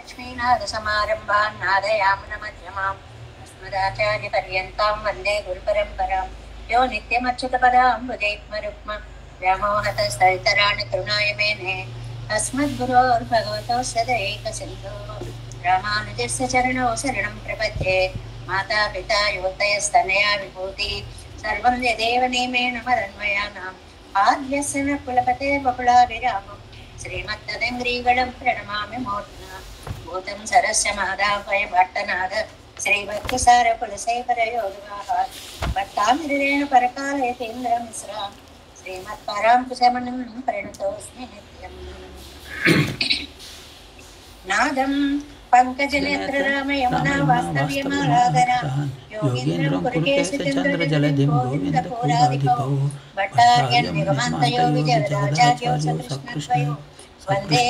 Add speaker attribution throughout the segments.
Speaker 1: लक्ष्मीनाथसमारम्भान् नादयामुनमध्यमाम् अस्मदाचार्यपर्यन्तां वन्दे गुरुपरम्परां यो नित्यमच्युतपदाम्बुजैक्मरुक्म व्यामोहतस्तरितराणि तृणाय मेने अस्मद्गुरोर्भगवतोऽस्य दैकसिन्धोः रामानुजस्य चरणौ शरणं प्रपद्ये माता पिता युवतयस्तनया विभूति सर्वं यदेव नियमेन मदन्वयानाम् आद्यस्य न कुलपते बकुलाभिरामम् श्रीमत्तदङ्ग्रीगणं प्रणमामि मूर्ध्ना भूतं सरस्य मादाभय भट्टनाद श्रीभक्तिसारकुलशेखरयोगिवाः भट्टामिरेण परकालयतीन्द्रमिश्रां श्रीमत्पराङ्कुशमनं प्रणतोऽस्मि नित्यम् नादं पंकजनेत्र यमुना वास्तव्यमालाधरा योगीन्द्रं कुरुकेशचन्द्रजलधिं गोविन्दपुराधिपौ भट्टार्यं निगमान्तयोगिजगदाचार्यौ सकृष्णद्वयो वन्दे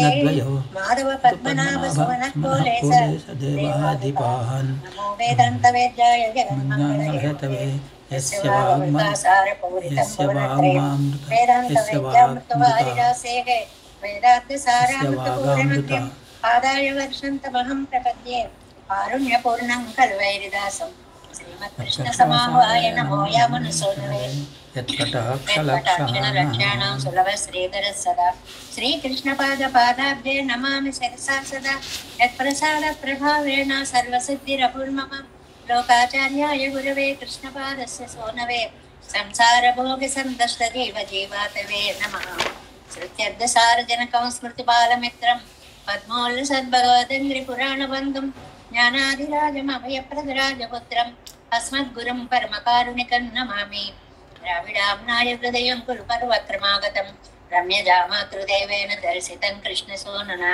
Speaker 1: माधव पद्मनाभ सुवनकोले सदेवाधिपान् नमो वेदान्तवेद्याय जगन्मङ्गलहेतवे यस्य वाङ्मासारपूरितं भुवनत्रयं वेदान्तवेद्यामृतवारिरासेः वेदान्तसारामृतपूर्णमद्यम् आदाय वर्षन्तमहं प्रपद्ये कारुण्यपूर्णं कल्वैरिदासं श्रीमत्कृष्णसमाह्वाय नमो यामुनसोनवे यत्कटाक्षलक्षणां सुलभश्रीधरः सदा श्रीकृष्णपादपादाब्जे नमामि शिरसा सदा यत्प्रसादप्रभावेण सर्वसिद्धिरपूर्मम लोकाचार्याय गुरवे कृष्णपादस्य सोनवे संसारभोगसन्तष्टजीवजीवातवे नमः श्रुत्यर्धसारजनकं स्मृतिबालमित्रं पद्मोल्लसद्भगवदङ्घ्रिपुराणबन्धुं ज्ञानादिराजमभयप्रदराजपुत्रम् अस्मद्गुरुं परमकारुणिकं नमामि द्राविडाम्नाय हृदयं कुरु पर्वक्रमागतं रम्यजामातृदेवेन दर्शितं कृष्णसोनना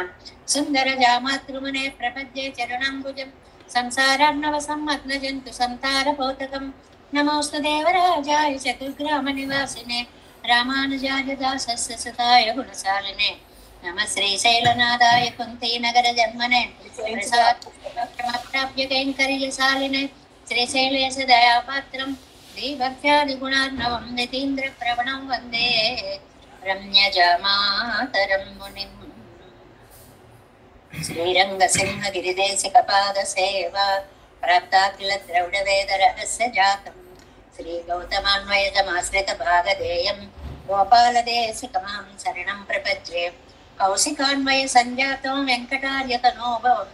Speaker 1: सुन्दरजामातृमुने प्रपद्ये चरणाम्बुजं संसारार्णवसम्मग्नजन्तु संतारपोतकं नमोऽस्तु देवराजाय चतुर्ग्रामनिवासिने रामानुजाय दासस्य सुताय गुणशालिने नमः श्रीशैलनाथाय कुन्तीनगरजन्मने प्रसादप्राप्य कैङ्कर्यशालिने श्रीशैलेश दयापात्रं श्रीभक्त्यादिगुणार्णवं नितीन्द्रप्रवणं वन्दे रम्यजामातरं मुनिम् श्रीरङ्गसिंहगिरिदेशिकपादसेवा प्राप्ताखिलद्रविडवेदरहस्य जातं श्रीगौतमान्वयजमाश्रितभागधेयं गोपालदेशिकमां शरणं प्रपद्ये कौशिकान्वयसञ्जातं वेङ्कटार्यतनोभवं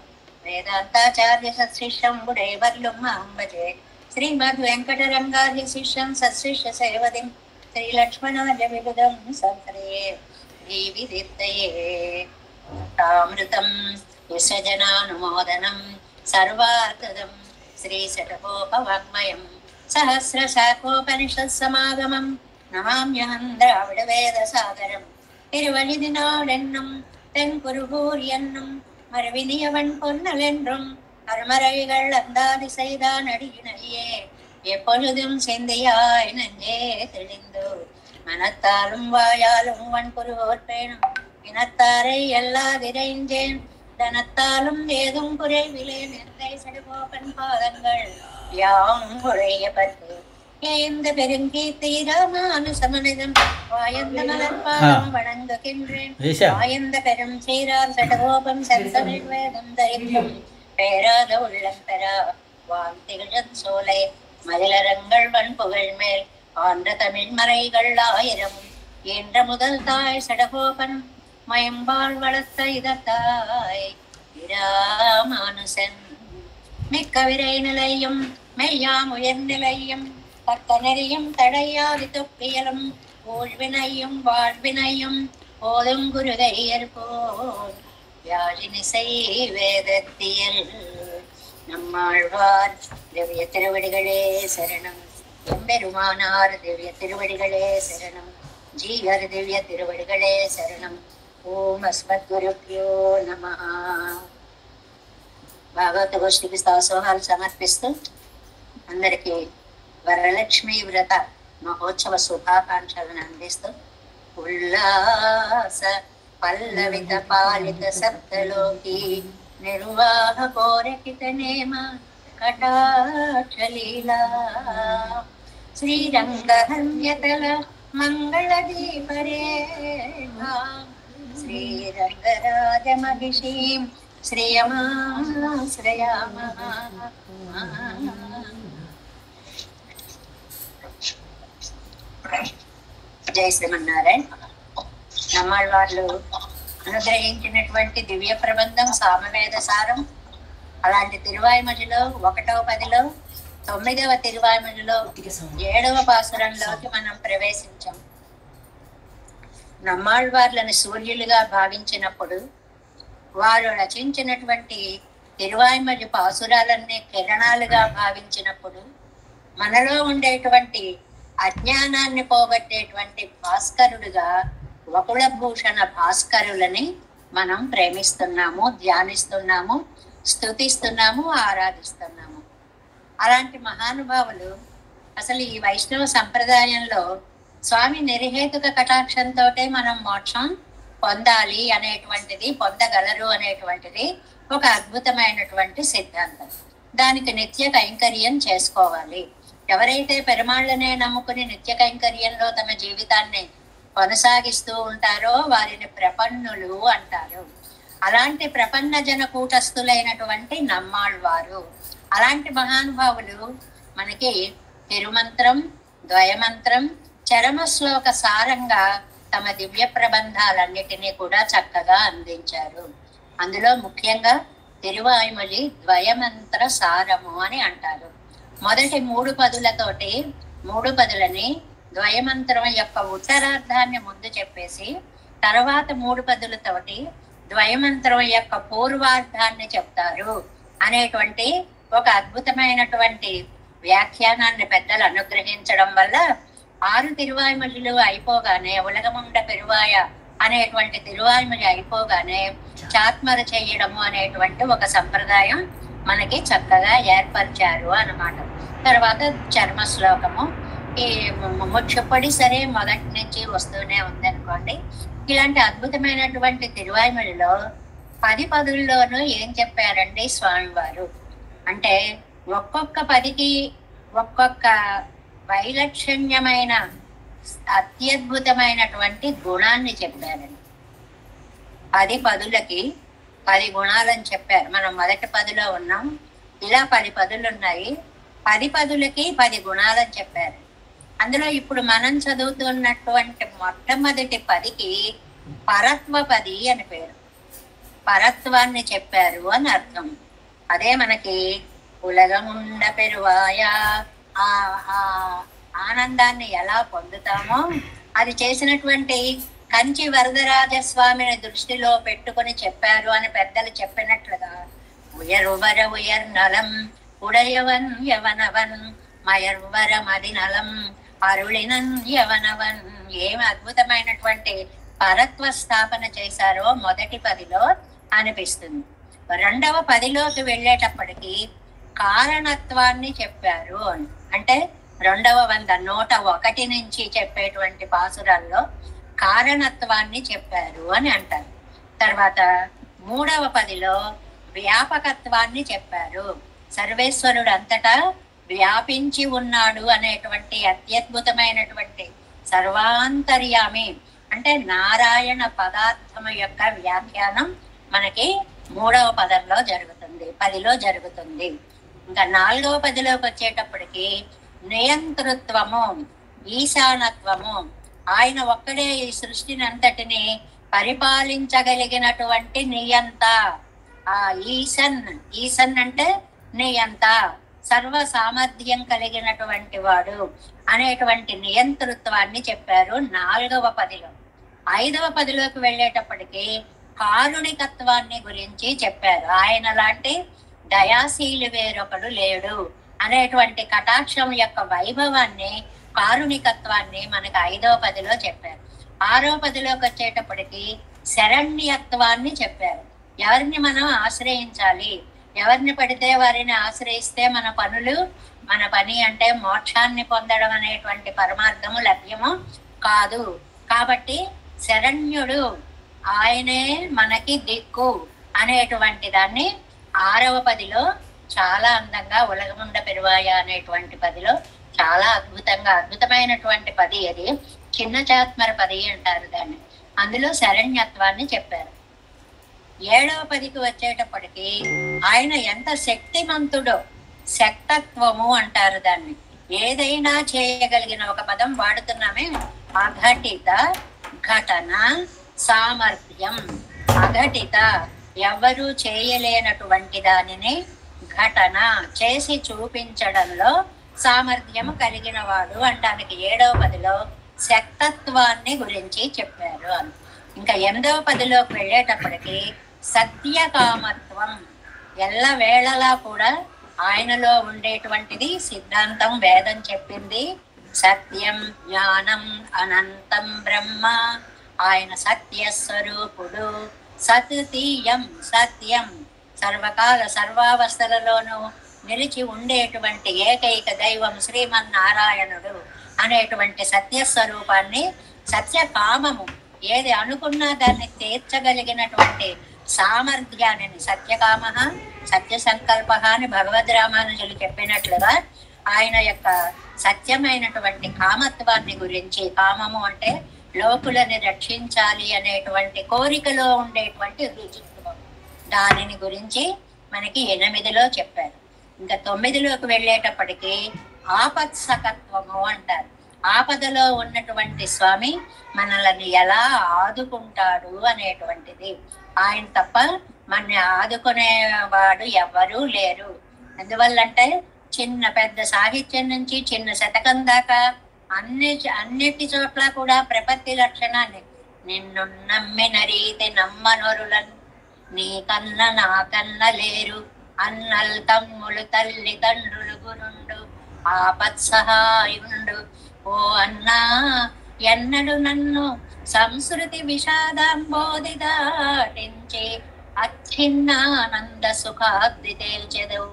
Speaker 1: वेदान्ताचार्यसशिष्यं गुडेवर्लुं मां भजे श्रीमद्वेङ्कटरङ्गार्यशिष्यं सशिष्यसेवदिं श्रीलक्ष्मणार्यविबुधं संहरे श्रीविदीप्तये तामृतं विसर्जनानुमोदनं सर्वार्थदं श्रीशतकोपवाङ्मयं सहस्रशाखोपनिषत्समागमं नमाम्यहं द्राविडवेदसागरम् திருவழிதினாடென்னும் தென்குருகூர் என்னும் மறுவினியவன் பொன்னலென்றும் அருமறைகள் அந்தாதி செய்தான் அடியினையே எப்பொழுதும் சிந்தையாய் நெஞ்சே தெளிந்து மனத்தாலும் வாயாலும் வன்புருவோர் பேணும் இனத்தாரை எல்லாதிரைஞ்சேன் தனத்தாலும் ஏதும் குறைவிலேன் எந்தை சடுகோப்பன் பாதங்கள் யாம் உழையப்பட்டு இந்த பெருங்கீர்த்தி ராமானுசமனிதம் வாயந்த மலர்பாதம் வணங்குகின்றேன் வாயந்த பெரும் சீரார் சடகோபம் செந்தமிழ் வேதம் தரிக்கும் பேராத உள்ளம் பெறா வான் திகழத் சோலை மதிலரங்கள் வன்புகழ் மேல் ஆன்ற தமிழ் மறைகள் ஆயிரம் என்ற முதல் தாய் சடகோபன் மயம்பால் வளர்த்த இதத்தாய் இராமானுசன் மிக்க விரை நிலையும் மெய்யாம் உயர்நிலையும் பக்கநெறியும் தடையாதி தொப்பியலும் ஊழ்வினையும் வாழ்வினையும் போதும் குருகையர் போல் யாழினிசை வேதத்தியல் நம்மாழ்வார் திவ்ய திருவடிகளே சரணம் எம்பெருமானார் திவ்ய திருவடிகளே சரணம் ஜீகர் திவ்ய திருவடிகளே சரணம் ஓம் అస్మద్గురుభ్యో నమః. భాగవత గోష్ఠికి స్తోత్రాలు సమర్పిస్తూ అందరికీ వరలక్ష్మి వ్రత మహోత్సవ శుభాకాంక్షలను అందిస్తూ ఉల్లాస పల్లవిత పాలిత సప్తలోకి నిర్వాహ కోరకిత నేమ కటాక్షలీలా శ్రీరంగహన్యతల మంగళ దీపరే శ్రీరంగరాజమహిషీం శ్రేయమాశ్రయామః. జై శ్రీమన్నారాయణ. నమ్మాళ్ళవాళ్ళు అనుగ్రహించినటువంటి దివ్య ప్రబంధం సామవేద సారం. అలాంటి తిరువాయిమొழிలో 1వ పదిలో 9వ తిరువాయిమొழிలో 7వ పాసురంలోకి మనం ప్రవేశించాం. నమ్మాళ్ళవార్లను సూర్యులుగా భావించినప్పుడు, వారు రచించినటువంటి తిరువాయిమొഴి పాసురాలన్నీ కిరణాలుగా భావించినప్పుడు, మనలో ఉండేటువంటి అజ్ఞానాన్ని పోగొట్టేటువంటి భాస్కరుడుగా వకుళభూషణ భాస్కరులని మనం ప్రేమిస్తున్నాము, ధ్యానిస్తున్నాము, స్తుతిస్తున్నాము, ఆరాధిస్తున్నాము. అలాంటి మహానుభావులు అసలు ఈ వైష్ణవ సంప్రదాయంలో స్వామి నిర్హేతుక కటాక్షంతో మనం మోక్షం పొందాలి అనేటువంటిది, పొందగలరు అనేటువంటిది ఒక అద్భుతమైనటువంటి సిద్ధాంతం. దానికి నిత్య కైంకర్యం చేసుకోవాలి. ఎవరైతే పెరుమాళ్ళనే నమ్ముకుని నిత్య కైంకర్యంలో తమ జీవితాన్ని కొనసాగిస్తూ ఉంటారో వారిని ప్రపన్నులు అంటారు. అలాంటి ప్రపన్న జన కూటస్థులైనటువంటి నమ్మాళ్ళవారు, అలాంటి మహానుభావులు మనకి తిరుమంత్రం, ద్వయమంత్రం, చరమ శ్లోక సారంగా తమ దివ్య ప్రబంధాలన్నిటినీ కూడా చక్కగా అందించారు. అందులో ముఖ్యంగా తిరువాయిమొഴి ద్వయమంత్ర సారము అని అంటారు. మొదటి 3 పదులతోటి 3 పదులని ద్వయమంత్రం యొక్క ఉత్తరార్థాన్ని ముందు చెప్పేసి, తర్వాత 3 పదులతోటి ద్వయమంత్రం యొక్క పూర్వార్థాన్ని చెప్తారు అనేటువంటి ఒక అద్భుతమైనటువంటి వ్యాఖ్యానాన్ని పెద్దలు అనుగ్రహించడం వల్ల 6 తిరువాయిమొழிలు అయిపోగానే, ఉలగముండ పెరువాయ అనేటువంటి తిరువాయిమొഴి అయిపోగానే చాత్మర చేయడము అనేటువంటి ఒక సంప్రదాయం మనకి చక్కగా ఏర్పరిచారు అన్నమాట. తర్వాత చర్మ శ్లోకము ఈ ముఖ్యపడి సరే మొదటి నుంచి వస్తూనే ఉందనుకోండి. ఇలాంటి అద్భుతమైనటువంటి తిరువాయిమొழிలో 10 పదుల్లోనూ ఏం చెప్పారండి స్వామివారు అంటే, ఒక్కొక్క పదికి ఒక్కొక్క వైలక్షణ్యమైన అత్యద్భుతమైనటువంటి గుణాన్ని చెప్పారండి. 10 పదులకి 10 గుణాలని చెప్పారు. మనం మొదటి 10లో ఉన్నాం. ఇలా 10 పదులు ఉన్నాయి. 10 పదులకి 10 గుణాలని చెప్పారు. అందులో ఇప్పుడు మనం చదువుతున్నటువంటి మొట్టమొదటి 10కి పరత్వ 10 అని పేరు. పరత్వాన్ని చెప్పారు అని అర్థం. అదే మనకి ఉలగముండ పెరువాయ ఆ ఆనందాన్ని ఎలా పొందుతామో అది చేసినటువంటి కంచి వరదరాజస్వామిని దృష్టిలో పెట్టుకుని చెప్పారు అని పెద్దలు చెప్పినట్లుగా, ఉయర్వర ఉయర్ నలం ఉడయవన్ యవనవన్ మయర్వర మది నలం అరుళినన్ యవనవన్. ఏమి అద్భుతమైనటువంటి పరత్వ స్థాపన చేశారో మొదటి 10లో అనిపిస్తుంది. 2వ 10లోకి వెళ్ళేటప్పటికి కారణత్వాన్ని చెప్పారు. అంటే 2వ 101 నుంచి చెప్పేటువంటి పాసురాల్లో కారణత్వాన్ని చెప్పారు అని అంటారు. తర్వాత 3వ 10లో వ్యాపకత్వాన్ని చెప్పారు. సర్వేశ్వరుడు అంతటా వ్యాపించి ఉన్నాడు అనేటువంటి అత్యద్భుతమైనటువంటి సర్వాంతర్యామి అంటే నారాయణ పదార్థము యొక్క వ్యాఖ్యానం మనకి 3వ 10లో జరుగుతుంది, 10లో జరుగుతుంది. ఇంకా 4వ 10లోకి వచ్చేటప్పటికి నియంతృత్వము, ఈశానత్వము, ఆయన ఒక్కడే ఈ సృష్టిని అంతటిని పరిపాలించగలిగినటువంటి నియంత. ఆ ఈశన్ అంటే నియంత, సర్వ సామర్థ్యం కలిగినటువంటి వాడు అనేటువంటి నియంతృత్వాన్ని చెప్పారు 4వ 10లో. 5వ 10లోకి వెళ్ళేటప్పటికి కారుణికత్వాన్ని గురించి చెప్పారు. ఆయన లాంటి దయాశీలి వేరొకడు లేడు అనేటువంటి కటాక్షం యొక్క వైభవాన్ని, కారుణికత్వాన్ని మనకు 5వ 10లో చెప్పారు. 6వ 10లోకి వచ్చేటప్పటికి శరణ్యత్వాన్ని చెప్పారు. ఎవరిని మనం ఆశ్రయించాలి, ఎవరిని పడితే వారిని ఆశ్రయిస్తే మన పని అంటే మోక్షాన్ని పొందడం అనేటువంటి పరమార్థము లభ్యము కాదు. కాబట్టి శరణ్యుడు ఆయనే మనకి దిక్కు అనేటువంటి దాన్ని 6వ 10లో చాలా అందంగా ఉలగముండ పెరువాయ అనేటువంటి 10లో చాలా అద్భుతమైనటువంటి 10 అది. చిన్న చాత్మర 10 అంటారు దాన్ని. అందులో శరణ్యత్వాన్ని చెప్పారు. ఏడవ పదికి వచ్చేటప్పటికి ఆయన ఎంత శక్తిమంతుడో, శక్తత్వము అంటారు దాన్ని. ఏదైనా చేయగలిగిన ఒక పదం వాడుతున్నామే, అఘటిత, ఘటన, సామర్థ్యం. అఘటిత, ఎవరు చేయలేనటువంటి దానిని ఘటన చేసి చూపించడంలో సామర్థ్యము కలిగిన వాడు అంటానికి ఏడవ పదిలో శక్తత్వాన్ని గురించి చెప్పారు అని. ఇంకా ఎనిమిదవ పదిలోకి వెళ్ళేటప్పటికి సత్యకామత్వం, ఎల్ల వేళలా కూడా ఆయనలో ఉండేటువంటిది సిద్ధాంతం, వేదం చెప్పింది సత్యం, జ్ఞానం, అనంతం బ్రహ్మ. ఆయన సత్య స్వరూపుడు, సతీయం, సత్యం, సర్వకాల సర్వావస్థలలోనూ నిలిచి ఉండేటువంటి ఏకైక దైవం శ్రీమన్నారాయణుడు అనేటువంటి సత్యస్వరూపాన్ని, సత్యకామము, ఏది అనుకున్నా దాన్ని తీర్చగలిగినటువంటి సామర్థ్యాన్ని, సత్యకామ సత్య సంకల్ప అని భగవద్ రామానుజులు చెప్పినట్లుగా ఆయన యొక్క సత్యమైనటువంటి కామత్వాన్ని గురించి, కామము అంటే లోకులని రక్షించాలి అనేటువంటి కోరికలో ఉండేటువంటి రుజుత్వం, దానిని గురించి మనకి 8లో చెప్పారు. ఇంకా 9లోకి వెళ్ళేటప్పటికి ఆపత్సకత్వము అంటారు. ఆపదలో ఉన్నటువంటి స్వామి మనల్ని ఎలా ఆదుకుంటాడు అనేటువంటిది. ఆయన తప్ప మన ఆదుకునేవాడు ఎవ్వరూ లేరు. ఎందువల్లంటే చిన్న పెద్ద సాహిత్యం నుంచి చిన్న శతకం దాకా అన్నిటి చోట్ల కూడా ప్రపత్తి లక్షణాన్ని, నిన్ను నమ్మిన రీతి నమ్మనొరులను, నీ కన్న నా కన్న లేరు అన్నల్ తమ్ములు తల్లి తండ్రులు గురుండు ఆపత్సహాయుండు. ఓ అన్నా ఎన్నడు నన్ను సంస్కృతి విషాదాంబోధి దాటించి అచ్ఛిన్నానంద సుఖాబ్ది తేల్చెదవు.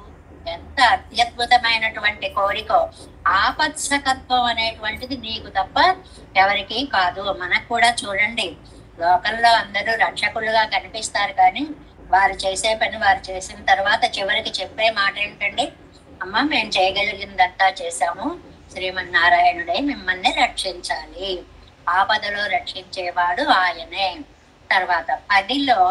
Speaker 1: ఎంత అత్యద్భుతమైనటువంటి కోరికో. ఆపత్సకత్వం అనేటువంటిది నీకు తప్ప ఎవరికి కాదు. మనకు కూడా చూడండి, లోకల్లో అందరూ రక్షకులుగా కనిపిస్తారు, కానీ వారు చేసే పని వారు చేసిన తర్వాత చివరికి చెప్పే మాట ఏంటండి, అమ్మ మేము చేయగలిగిందంతా చేశాము, శ్రీమన్నారాయణుడే మిమ్మల్ని రక్షించాలి. ఆపదలో రక్షించేవాడు ఆయనే. తర్వాత 10లో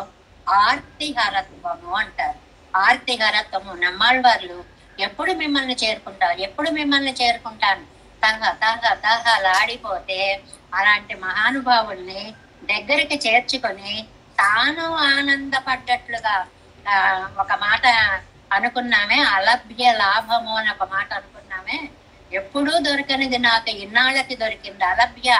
Speaker 1: ఆర్తిహరత్వము అంటారు. ఆర్తిహరత్వము, నమ్మాళ్ళవార్లు ఎప్పుడు మిమ్మల్ని చేరుకుంటారు, ఎప్పుడు మిమ్మల్ని చేరుకుంటాను తహలాడిపోతే అలాంటి మహానుభావుల్ని దగ్గరికి చేర్చుకొని తాను ఆనందపడ్డట్లుగా ఒక మాట అనుకున్నామే, అలభ్య లాభము అని ఒక మాట అనుకున్నామే. ఎప్పుడూ దొరకనిది నాకు ఇన్నాళ్ళకి దొరికింది, అలభ్య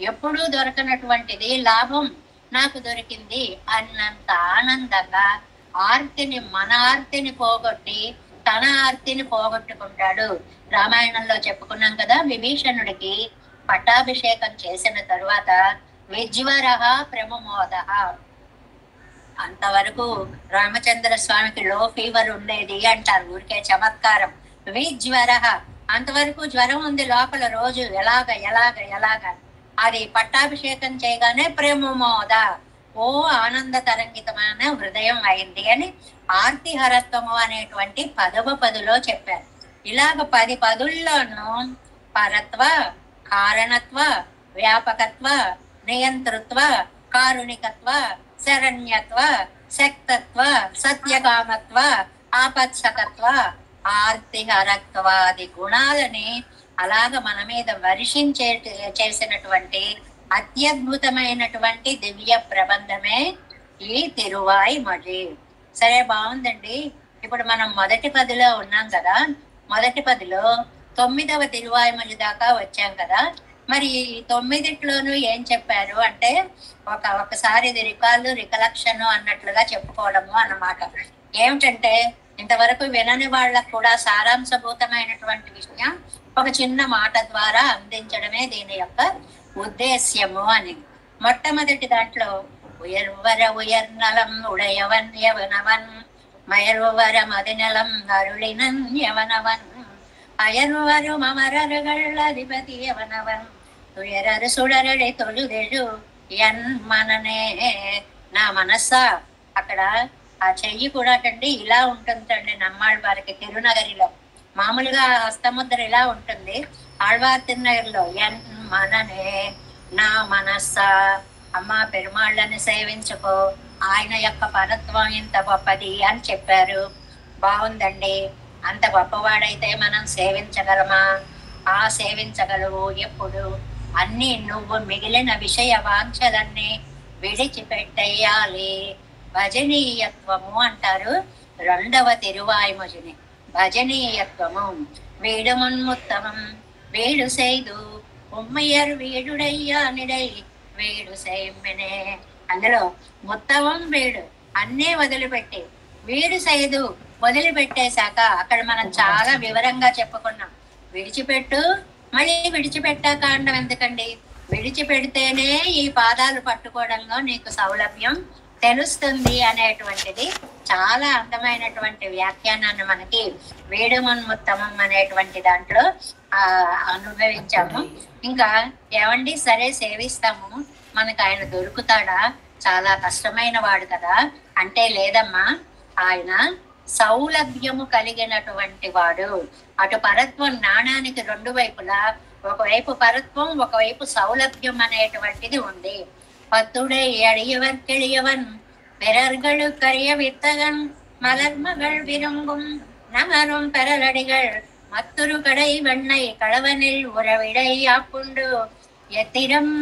Speaker 1: ఎప్పుడూ దొరకనటువంటిది లాభం నాకు దొరికింది అన్నంత ఆనందంగా ఆర్తిని, మన ఆర్తిని పోగొట్టి తన ఆర్తిని పోగొట్టుకుంటాడు. రామాయణంలో చెప్పుకున్నాం కదా, విభీషణుడికి పట్టాభిషేకం చేసిన తరువాత విజ్వరః ప్రముమోదః, అంతవరకు రామచంద్ర స్వామికి లో ఫీవర్ ఉండేది అంటారు, ఊరికే చమత్కారం. విజ్వరః, అంతవరకు జ్వరం ఉంది లోపల, రోజు ఎలాగ అది పట్టాభిషేకం చేయగానే ప్రముమోద, ఓ ఆనంద తరంగితమైన హృదయం అయింది అని ఆర్తిహరత్వము అనేటువంటి 10వ పదిలో చెప్పారు. ఇలాగ 10 పదుల్లోనూ పరత్వ, కారణత్వ, వ్యాపకత్వ, నియంతృత్వ, కారుణికత్వ, శరణ్యత్వ, శక్తత్వ, సత్యకామత్వ, ఆపత్సకత్వ, ఆర్తిహరత్వాది గుణాలని అలాగ మన మీద చేసినటువంటి అత్యద్భుతమైనటువంటి దివ్య ప్రబంధమే ఈ తిరువాయిమొഴി. సరే, బాగుందండి. ఇప్పుడు మనం మొదటి పదిలో ఉన్నాం కదా, మొదటి పదిలో 9వ తిరువాయిమొഴి దాకా వచ్చాం కదా. మరి ఈ 9టిలోనూ ఏం చెప్పారు అంటే, ఒకసారి ఇది రికలక్షను అన్నట్లుగా చెప్పుకోవడము అన్నమాట. ఏమిటంటే, ఇంతవరకు వినని వాళ్ళకు కూడా సారాంశభూతమైనటువంటి విషయం ఒక చిన్న మాట ద్వారా అందించడమే దీని యొక్క ఉద్దేశ్యము అని. మొట్టమొదటి దాంట్లో ఉయర్నలం ఉడయవన్ యవనవన్ మయర్వర మదినలం అరుళినన్ యవనవన్ అయర్వరు మమరరుగళ్ళధిపతి యవనవన్ తుయరరు సుడరడి తొలుదెడు ఎన్ మననే. నా మనస్సా, అక్కడ ఆ చెయ్యి కూడా కండి ఇలా ఉంటుందండి నమ్మాళ్ళ వారికి తిరునగరిలో. మామూలుగా హస్తముద్ర ఇలా ఉంటుంది, ఆళ్వార్ తిరునగరిలో ఎన్ మననే, నా మనస్సా, అమ్మ పెరుమాళ్ళని సేవించుకో, ఆయన యొక్క పరత్వం ఇంత గొప్పది అని చెప్పారు. బాగుందండి. అంత గొప్పవాడైతే మనం సేవించగలమా? సేవించగలవు. ఎప్పుడు అన్ని నువ్వు మిగిలిన విషయ వాంఛలన్నీ విడిచిపెట్టేయాలి. భజనీయత్వము అంటారు రెండవ తిరువాయిమొழிని. భజనీయత్వము వీడుమున్ముత్తమం వీడు செய்து ఉమ్మయ్యర్ వీడుడయ్యానిడై వీడు செய்மெனே. అందులో ముత్తమం వీడు అన్నీ వదిలిపెట్టి, వీడు సైదు వదిలిపెట్టేశాక అక్కడ మనం చాలా వివరంగా చెప్పుకున్నాం. విడిచిపెట్టు, మళ్ళీ విడిచిపెట్టాక అండం ఎందుకండి? విడిచిపెడితేనే ఈ పాదాలు పట్టుకోవడంలో నీకు సౌలభ్యం తెలుస్తుంది అనేటువంటిది చాలా అందమైనటువంటి వ్యాఖ్యానాన్ని మనకి వేడుమన్ముత్తమం అనేటువంటి దాంట్లో అనుభవించాము. ఇంకా ఏమండి, సరే సేవిస్తాము, మనకు ఆయన దొరుకుతాడా? చాలా కష్టమైన వాడు కదా అంటే, లేదమ్మా, ఆయన సౌలభ్యము కలిగినటువంటి వాడు. అటు పరత్వం నాణానికి రెండు వైపులా, ఒకవైపు పరత్వం, ఒకవైపు సౌలభ్యం అనేటువంటిది ఉంది. பத்துடை அடியவர் கிளியவன் பிறர்கள் கரிய வித்தகன் மலர்மகள் விரும்பும் நகரும் பெறலடிகள் மத்தொரு கடை வெண்ணை கடவனில் உறவிடை ஆப்புண்டு எத்திரம்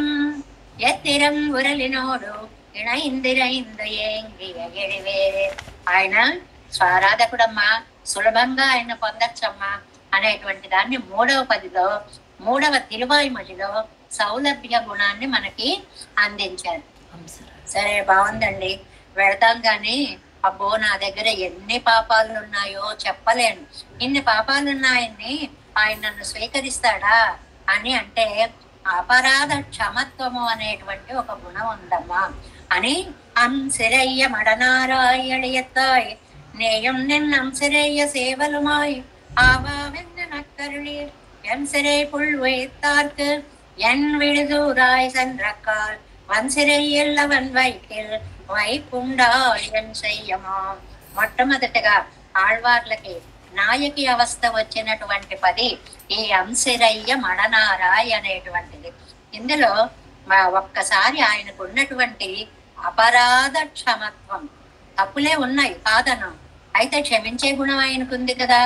Speaker 1: எத்திரம் உரலினோடு ఇణైందిరైందు ఏంగియ ఎడివేరే. ఆయన స్వారాధకుడమ్మా, సులభంగా ఆయన పొందచ్చమ్మా అనేటువంటి దాన్ని మూడవ తిరువాయిమొழிలో సౌలభ్య గుణాన్ని మనకి అందించారు. సరే, బాగుందండి. వెళతాం కానీ అబ్బో నా దగ్గర ఎన్ని పాపాలు ఉన్నాయో చెప్పలేను. ఇన్ని పాపాలు ఉన్నాయని ఆయన నన్ను స్వీకరిస్తాడా అని అంటే, అపరాధ క్షమత్వము అనేటువంటి ఒక గుణం ఉందమ్మా అని. అంశిరయ్య మడనారాయళియత్తాయ్ నేయం నిన్నంశిరయ్య సేవలుమాయ్ ఆవావెన్న నక్కరుళి ఎంసిరే పుల్వేత్తార్కు என் விழுதூராய் சென்றக்கால் வன்சிறை ఎల్లవన్ వైకిల్ వైపుండాల్ ఎన్ చెయ్యమా. మొట్టమొదటిగా ఆళ్వార్లకి నాయకి అవస్థ వచ్చినటువంటి పది ఈ అంశిరయ్య మడనారాయ్ అనేటువంటిది. ఇందులో ఒక్కసారి ఆయనకు ఉన్నటువంటి అపరాధ క్షమత్వం, తప్పులే ఉన్నాయి కాదను, అయితే క్షమించే గుణం ఆయనకుంది కదా,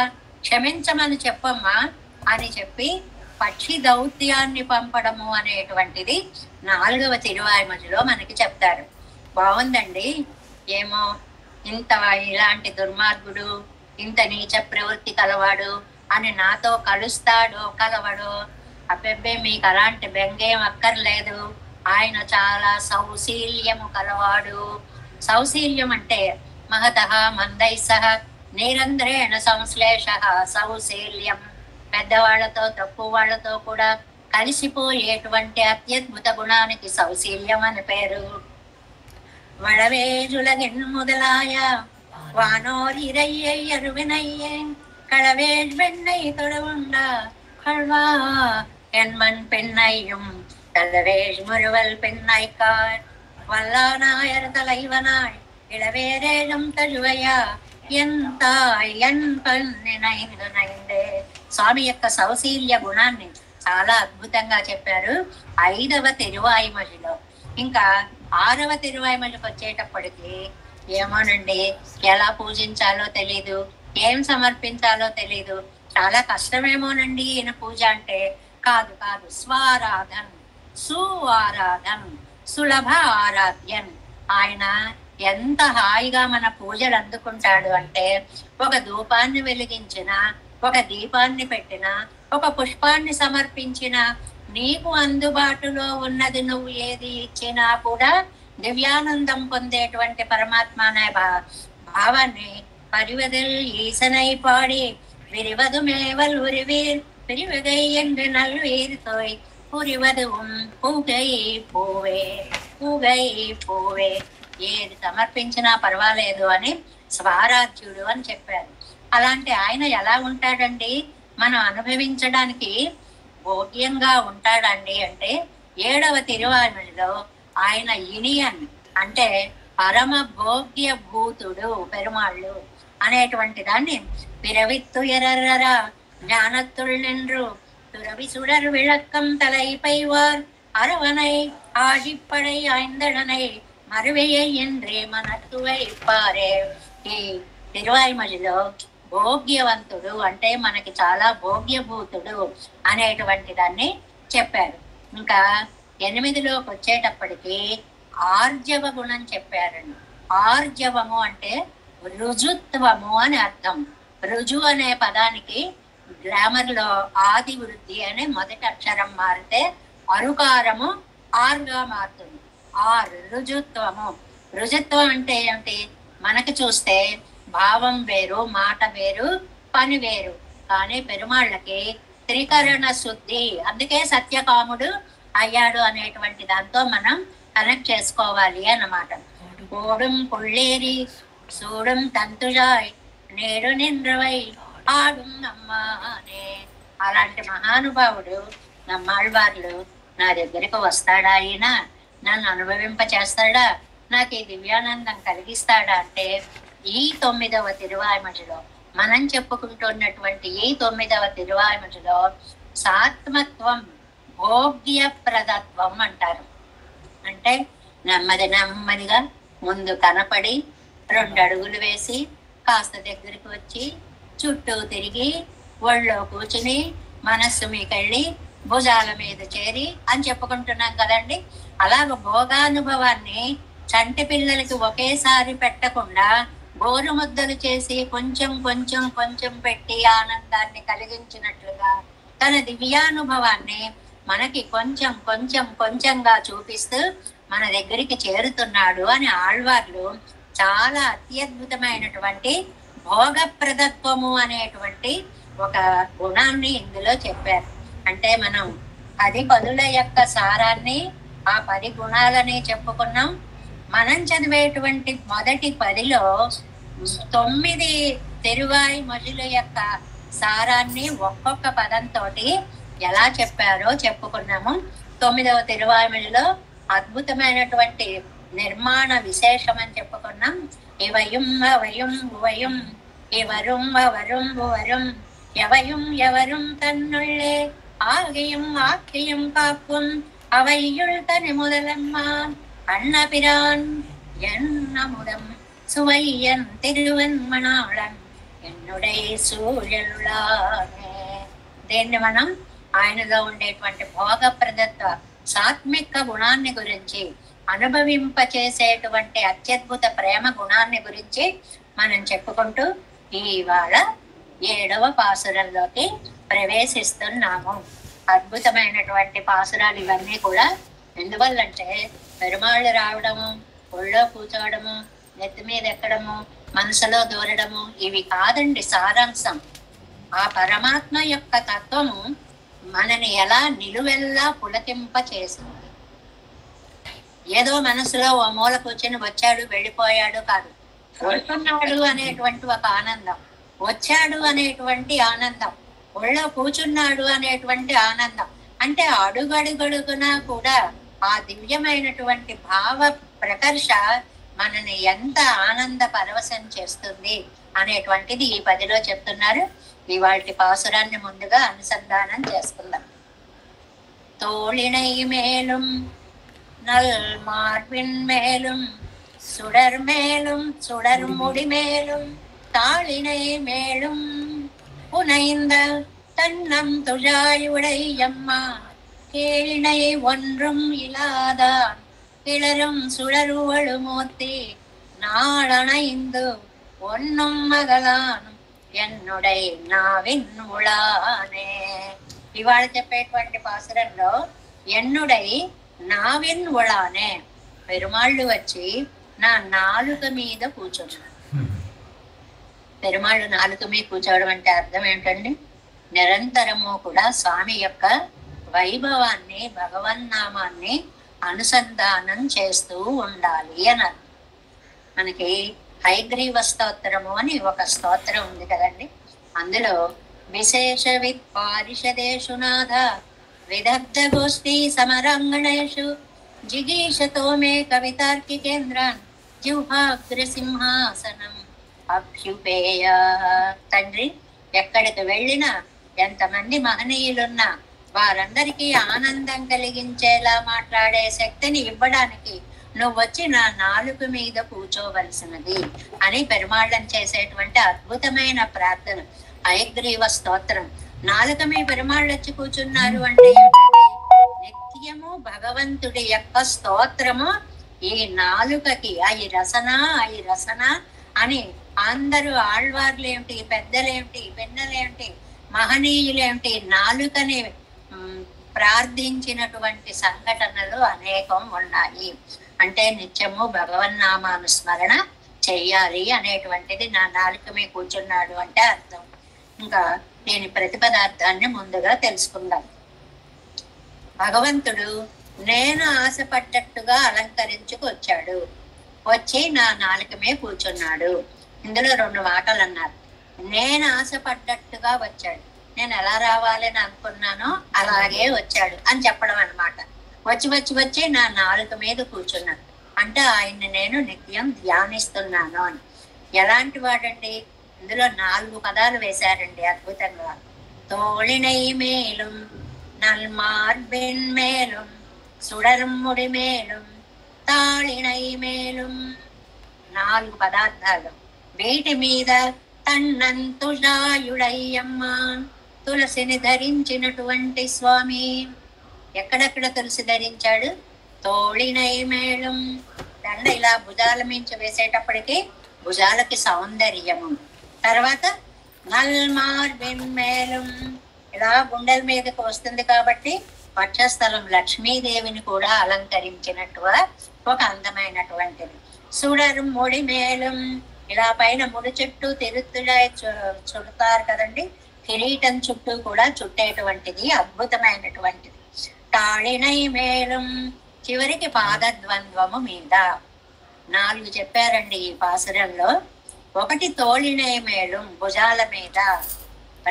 Speaker 1: క్షమించమని చెప్పమ్మా అని చెప్పి పక్షి దౌత్యాన్ని పంపడము అనేటువంటిది 4వ తిరువాయిమొழிలో మనకి చెప్తారు. బాగుందండి. ఏమో ఇంత ఇలాంటి దుర్మార్గుడు, ఇంత నీచ ప్రవృత్తి కలవాడు అని నాతో కలుస్తాడో కలవడో, అబ్బెబ్బే మీకు అలాంటి బెంగేం అక్కర్లేదు. ఆయన చాలా సౌశీల్యము కలవాడు. సౌశీల్యం అంటే మహతః మందైః నిరంధ్రేణ సంశ్లేష సౌశీల్యం. పెద్దవాళ్లతో తక్కువ వాళ్లతో కూడా కలిసిపోయేటువంటి అత్యద్భుత గుణానికి సౌశీల్యం అని పేరు. వళవేజులగిన్ முதலாய வானோர் இறையை அருவினையேன் களவேல் வெண்ணை தொழுவுண்டா கழ்வா என்மன் பெண்ணையும் கலவேஷ் முறுவல் பெண்ணாய்க்கார் வல்லானாயர் தலைவனாய் இளவேரேழும் தழுவையா స్వామి యొక్క సౌశీల్య గుణాన్ని చాలా అద్భుతంగా చెప్పారు 5వ తిరువాయిమొழிలో. ఇంకా 6వ తిరువాయిమొழிకి వచ్చేటప్పటికి ఏమోనండి, ఎలా పూజించాలో తెలీదు, ఏం సమర్పించాలో తెలీదు, చాలా కష్టమేమోనండి ఈయన పూజ అంటే. కాదు కాదు, స్వారాధన్, సుఆరాధన్, సులభ ఆరాధ్యన్. ఆయన ఎంత హాయిగా మన పూజలు అందుకుంటాడు అంటే, ఒక ధూపాన్ని వెలిగించిన, ఒక దీపాన్ని పెట్టిన, ఒక పుష్పాన్ని సమర్పించిన, నీకు అందుబాటులో ఉన్నది నువ్వు ఏది ఇచ్చినా కూడా దివ్యానందం పొందేటువంటి పరమాత్మ అనే భావాన్ని పరివదిల్ ఈసనై పాడి విరివదు మేవల్ ఉరివీర్ పిరివగై என்று నల్వీర్తోయ్ పురివదుం పూగై పూవే పూగై పూవే. ఏది సమర్పించినా పర్వాలేదు అని స్వారాధ్యుడు అని చెప్పారు. అలాంటి ఆయన ఎలా ఉంటాడండి, మనం అనుభవించడానికి భోగ్యంగా ఉంటాడండి అంటే 7వ తిరువాయిమొழிలో ఆయన ఇనియన్ అంటే పరమ భోగ్య భూతుడు పెరుమాళ్ళు అనేటువంటి దాన్ని పిరవిత్తు ఎర్రర ஞானத்துள் நின்று துறவி சுடர் விளக்கம் தலைப்பைவார் அரவனை ஆழிப்படை ஐந்தடனை మరువయ్య என்றே మనకు వైపారే. ఈ తిరువాయిమలిలో భోగ్యవంతుడు అంటే మనకి చాలా భోగ్యభూతుడు అనేటువంటి దాన్ని చెప్పారు. ఇంకా 8లోకి వచ్చేటప్పటికి ఆర్జవ గుణం చెప్పారండి. ఆర్జవము అంటే రుజుత్వము అని అర్థం. రుజు అనే పదానికి గ్రామర్ లో ఆది వృద్ధి అనే మొదటి అక్షరం మారితే అరుకారము ఆర్గా మారుతుంది. ఆర్ రుజుత్వము. రుజుత్వం అంటే ఏమిటి? మనకి చూస్తే భావం వేరు, మాట వేరు, పని వేరు. కానీ పెరుమాళ్ళకి త్రికరణ శుద్ధి, అందుకే సత్యకాముడు అయ్యాడు అనేటువంటి దాంతో మనం కనెక్ట్ చేసుకోవాలి అన్నమాట. ఓడుం పుళ్ళేరి సూడుం తంతుజాయ్ నేడు నిండ్రవై ఆడుం అమ్మా అనే అలాంటి మహానుభావుడు నమ్మాళ్వార్లు నా దగ్గరికి వస్తాడా, ఆయన నన్ను అనుభవింప చేస్తాడా, నాకు ఈ దివ్యానందం కలిగిస్తాడా అంటే ఈ 9వ తిరువాయిమలిలో మనం చెప్పుకుంటున్నటువంటి ఈ 9వ తిరువాయిమలిలో సాత్మత్వం, భోగ్యప్రదత్వం అంటారు. అంటే నెమ్మదిగా ముందు కనపడి 2 అడుగులు వేసి కాస్త దగ్గరికి వచ్చి చుట్టూ తిరిగి ఒళ్ళో కూర్చుని మనస్సు మీకెళ్ళి భుజాల మీద చేరి అని చెప్పుకుంటున్నాం కదండి. అలాగ భోగానుభవాన్ని చంటి పిల్లలకి ఒకేసారి పెట్టకుండా గోరు ముద్దలు చేసి కొంచెం కొంచెం కొంచెం పెట్టి ఆనందాన్ని కలిగించినట్లుగా తన దివ్యానుభవాన్ని మనకి కొంచెం కొంచెం కొంచెంగా చూపిస్తూ మన దగ్గరికి చేరుతున్నాడు అని ఆళ్వార్లు చాలా అత్యద్భుతమైనటువంటి భోగప్రదత్వము అనేటువంటి ఒక గుణాన్ని ఇందులో చెప్పారు. అంటే మనం 10 పదుల యొక్క సారాన్ని, ఆ 10 గుణాలని చెప్పుకున్నాం. మనం చదివేటువంటి మొదటి 10లో 9 తిరువాయిమలుల యొక్క సారాన్ని ఒక్కొక్క పదంతో ఎలా చెప్పారో చెప్పుకున్నాము. 9వ తిరువాయిమలిలో అద్భుతమైనటువంటి నిర్మాణ విశేషం అని చెప్పుకున్నాం. ఇవయం అవయం ఉవయం ఇవరుం అవరుం ఉవరం ఎవయం ఎవరుం తన్నుళ్ళే ஆகையும் ஆக்கையும் காக்கும் அவையுள் தனி முதலம்மான் அன்னபிரான் என்னமுதம் சுவையன் తిరువన్మణాళన్ ఎన్నుడై సూర్యులానే. దీన్ని మనం ఆయనలో ఉండేటువంటి భోగప్రదత్వ సాత్మిక గుణాన్ని గురించి, అనుభవింపచేసేటువంటి అత్యద్భుత ప్రేమ గుణాన్ని గురించి మనం చెప్పుకుంటూ ఇవాళ 7వ పాసురంలోకి ప్రవేశిస్తున్నాము. అద్భుతమైనటువంటి పాసురాలు ఇవన్నీ కూడా. ఎందువల్లంటే పెరుమాళ్ళు రావడము, ఒళ్ళో కూర్చోవడము, నెత్తి మీద ఎక్కడము, మనసులో దూరడము ఇవి కాదండి సారాంశం. ఆ పరమాత్మ యొక్క తత్వము మనని ఎలా నిలువెల్లా పులకింప చేసింది. ఏదో మనసులో ఓ మూల కూర్చొని వచ్చాడు వెళ్ళిపోయాడు కాదు. వస్తున్నాడు అనేటువంటి ఒక ఆనందం, వచ్చాడు అనేటువంటి ఆనందం, ఒళ్ళో కూర్చున్నాడు అనేటువంటి ఆనందం. అంటే అడుగడుగడుగున కూడా ఆ దివ్యమైనటువంటి భావ ప్రకర్ష మనని ఎంత ఆనంద పరవశం చేస్తుంది అనేటువంటిది ఈ 10లో చెప్తున్నారు. ఇవాళ పాసురాన్ని ముందుగా అనుసంధానం చేసుకుందాం. தோளினை மேலும் நல் மார்பின் மேலும் சுடர் மேலும் சுடர் முடி மேலும் தாளினை மேலும் புனைந்த தன்னம் துழாயுடையம்மா கேளினை ஒன்றும் இல்லாதான் கிளரும் சுடருவழு மூர்த்தி நாளணைந்து ஒன்னும் மகளானும் ఎన్నుడై నావిన్ ఉళానే. ఇవాళ చెప్పేటువంటి పాసురంలో ఎన్నుడై నావిన్ ఉళానే, పెరుమాళ్ళు వచ్చి నా నాలుక మీద కూర్చున్నాడు. పెరుమాళ్ళు నాలుక మీద కూర్చోవడం అంటే అర్థం ఏంటండి? నిరంతరము కూడా స్వామి యొక్క వైభవాన్ని, భగవన్నామాన్ని అనుసంధానం చేస్తూ ఉండాలి అని. మనకి హైగ్రీవ స్తోత్రము అని ఒక స్తోత్రం ఉంది కదండి. అందులో విశేష విత్పారిషదేషు నాథ విదగ్ధ గోష్ఠీ సమరాంగణేషు జిగీషతో మే కవితార్కి కేంద్రాన్ జిహ్వాగ్ర సింహాసనం అభ్యుపేయ. తండ్రి, ఎక్కడికి వెళ్ళినా ఎంతమంది మహనీయులున్నా వారందరికీ ఆనందం కలిగించేలా మాట్లాడే శక్తిని ఇవ్వడానికి నువ్వొచ్చి నా నాలుక మీద కూర్చోవలసినది అని పెరుమాళ్ళని చేసేటువంటి అద్భుతమైన ప్రార్థన హయగ్రీవ స్తోత్రం. నాలుక మీద పెరుమాళ్ళు వచ్చి కూర్చున్నారు అంటే నిత్యము భగవంతుడి యొక్క స్తోత్రము ఈ నాలుకకి అయి రసన అని అందరూ ఆళ్వార్లేమిటి, పెద్దలేమిటి, పిన్నలేమిటి, మహనీయులేమిటి నాలుకని ప్రార్థించినటువంటి సంఘటనలు అనేకం ఉన్నాయి. అంటే నిత్యము భగవన్నామానుస్మరణ చెయ్యాలి అనేటువంటిది నా నాలుక మీద కూర్చున్నాడు అంటే అర్థం. ఇంకా దీని ప్రతిపదార్థాన్ని ముందుగా తెలుసుకుందాం. భగవంతుడు నేను ఆశపడ్డట్టుగా అలంకరించుకొచ్చాడు, వచ్చి నా నాలుక మీద కూర్చున్నాడు. ఇందులో 2 మాటలు అన్నారు. నేను ఆశపడ్డట్టుగా వచ్చాడు, నేను ఎలా రావాలని అనుకున్నానో అలాగే వచ్చాడు అని చెప్పడం అన్నమాట. వచ్చి నా నాలుక మీద కూర్చున్నాడు అంటే ఆయన్ని నేను నిత్యం ధ్యానిస్తున్నాను అని. ఎలాంటి వాడండి? ఇందులో 4 పదాలు వేశారండి అద్భుతంగా. తోళినై మేలుం నల్మార్బెన్ మేలుం సుడర్ముడి మేలుం తాళినై మేలుం 4 పదార్థాలు. వీటి మీద తన్నంతుషాయుడయ్యమ్మ తులసిని ధరించినటువంటి స్వామి. ఎక్కడెక్కడ తులసి ధరించాడు? తోళినై మేళం, దండ ఇలా భుజాల మించి వేసేటప్పటికి భుజాలకి సౌందర్యము. తర్వాత నల్మార్బెన్ మేళం, ఇలా గుండెల మీదకి వస్తుంది కాబట్టి వక్షస్థలం లక్ష్మీదేవిని కూడా అలంకరించినట్టుగా ఒక అందమైనటువంటిది. సుడరు ముడి మేళం, ఇలా పైన ముడి చుట్టూ చుడతారు కదండి, కిరీటం చుట్టూ కూడా చుట్టేటువంటిది అద్భుతమైనటువంటిది. తాళినై మేళం, చివరికి పాదద్వంద్వము మీద. 4 చెప్పారండి ఈ పాసురంలో. 1 తోళినై మేళం భుజాల మీద,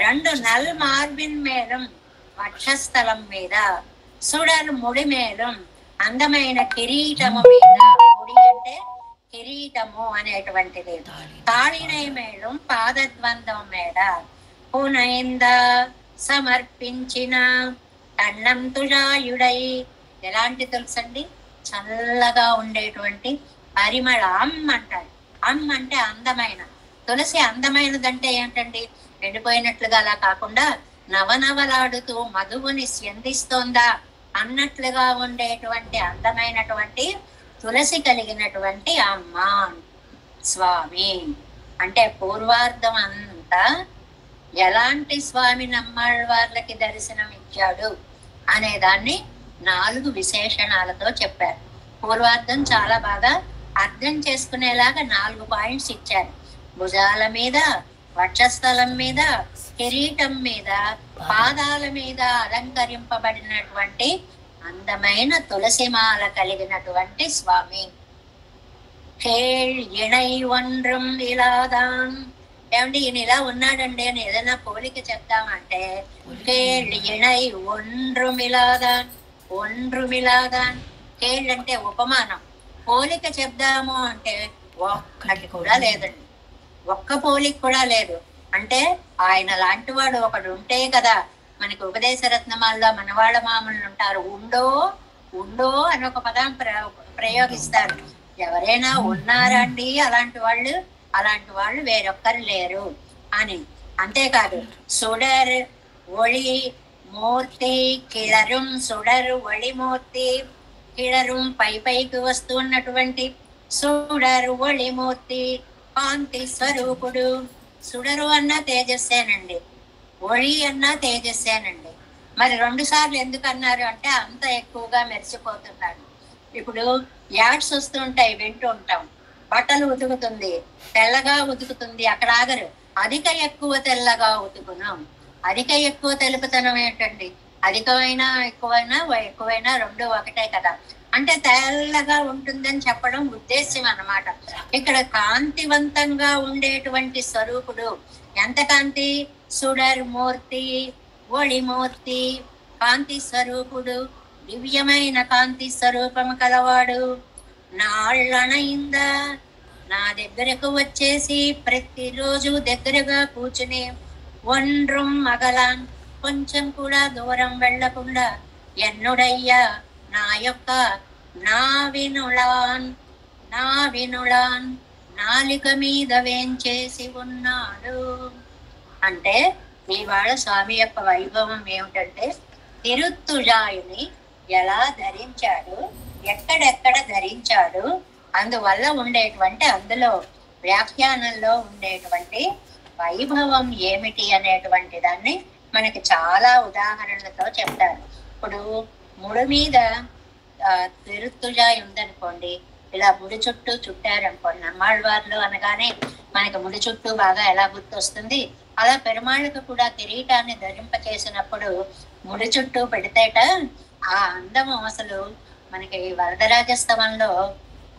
Speaker 1: 2 నల్ మార్బిన్ మేళం వక్షస్థలం మీద, సుడర్ ముడి మేళం అందమైన కిరీటము మీద. ముడి అంటే కిరీటము అనేటువంటిది. తాళినై మేళం పాదద్వంద్వం మీద. పునైంద సమర్పించిన అన్నం తుషాయుడై, ఎలాంటి తులసండి? చల్లగా ఉండేటువంటి పరిమళ అంటారు. అంటే అందమైన తులసి. అందమైనదంటే ఏంటండి? ఎండిపోయినట్లుగా అలా కాకుండా నవనవలాడుతూ మధువుని స్యందిస్తోందా అన్నట్లుగా ఉండేటువంటి అందమైనటువంటి తులసి కలిగినటువంటి అమ్మ స్వామి. అంటే పూర్వార్ధం అంతా ఎలాంటి స్వామి నమ్మాళ్ళకి దర్శనం ఇచ్చాడు అనే దాన్ని 4 విశేషణాలతో చెప్పారు. పూర్వార్ధం చాలా బాగా అర్థం చేసుకునేలాగా 4 పాయింట్స్ ఇచ్చారు. భుజాల మీద, వక్షస్థలం మీద, కిరీటం మీద, పాదాల మీద అలంకరింపబడినటువంటి అందమైన తులసిమాల కలిగినటువంటి స్వామి. కేళ్ ఇణై ఒండ్రం ఇలాదాన్, ఏమంటే ఈయన ఇలా ఉన్నాడండి అని ఏదైనా పోలిక చెప్తామంటే కేళ్ ఇణై ఒండ్రుమిలాదాన్. కేళ్ అంటే ఉపమానం. పోలిక చెప్దాము అంటే ఒక్కటి కూడా లేదండి, ఒక్క పోలిక కూడా లేదు. అంటే ఆయన లాంటి వాడు ఒకడు ఉంటే కదా మనకి ఉపదేశ రత్నమాల్లో మనవాళ్ళ మామూలు ఉంటారు. ఉండో అని ఒక పదం ప్రయోగిస్తారు. ఎవరైనా ఉన్నారా అండి అలాంటి వాళ్ళు వేరొక్కరు లేరు అని. అంతేకాదు సుడర్ ఒళి మూర్తి కిళరుం, సుడరు ఒళి మూర్తి కిళరుం పైకి వస్తున్నటువంటి సుడరు ఒళి మూర్తి కాంతి స్వరూపుడు. సుడరు అన్న తేజస్సేనండి, ఒళి అన్న తేజస్సేనండి. మరి 2 సార్లు ఎందుకు అన్నారు అంటే అంత ఎక్కువగా మెరిసిపోతున్నాడు. ఇప్పుడు యాడ్స్ వస్తుంటాయి, వింటూ ఉంటాం. బట్టలు ఉతుకుతుంది, తెల్లగా ఉతుకుతుంది, అక్కడ ఆగరు. అధిక ఎక్కువ తెల్లగా ఉతుకున్నాం. అధిక ఎక్కువ తెలుపుతనం ఏంటండి? అధికమైనా ఎక్కువైనా 2 ఒకటే కదా. అంటే తెల్లగా ఉంటుందని చెప్పడం ఉద్దేశ్యం అన్నమాట. ఇక్కడ కాంతివంతంగా ఉండేటువంటి స్వరూపుడు. ఎంత కాంతి? సుడర్ మూర్తి, ఒళిమూర్తి, కాంతి స్వరూపుడు, దివ్యమైన కాంతి స్వరూపము కలవాడు. నాళ్ళనయిందా, నా దగ్గరకు వచ్చేసి ప్రతిరోజు దగ్గరగా కూర్చుని ఒండ్రం మగలాన్, కొంచెం కూడా దూరం వెళ్లకుండా ఎన్నుడయ్యా నా యొక్క నా వినుళాన్ నా వినుళాన్ నాలిక మీద వేంచేసి ఉన్నాడు. అంటే ఇవాళ స్వామి యొక్క వైభవం ఏమిటంటే తిరుత్తుజాయిని ఎలా ధరించాడు, ఎక్కడెక్కడ ధరించాడు, అందువల్ల ఉండేటువంటి అందులో వ్యాఖ్యానంలో ఉండేటువంటి వైభవం ఏమిటి అనేటువంటి దాన్ని మనకి చాలా ఉదాహరణలతో చెప్తారు. ఇప్పుడు ముడి మీద తిరుత్తుజాయి ఉందనుకోండి, ఇలా ముడి చుట్టూ చుట్టారనుకోండి, నమ్మాళ్ళవార్లు అనగానే మనకి ముడి చుట్టూ బాగా ఎలా గుర్తొస్తుంది, అలా పెరుమాళ్ళకు కూడా కిరీటాన్ని ధరింపచేసినప్పుడు ముడి చుట్టూ పెడితేట ఆ అందము అసలు మనకి వరదరాజస్తవంలో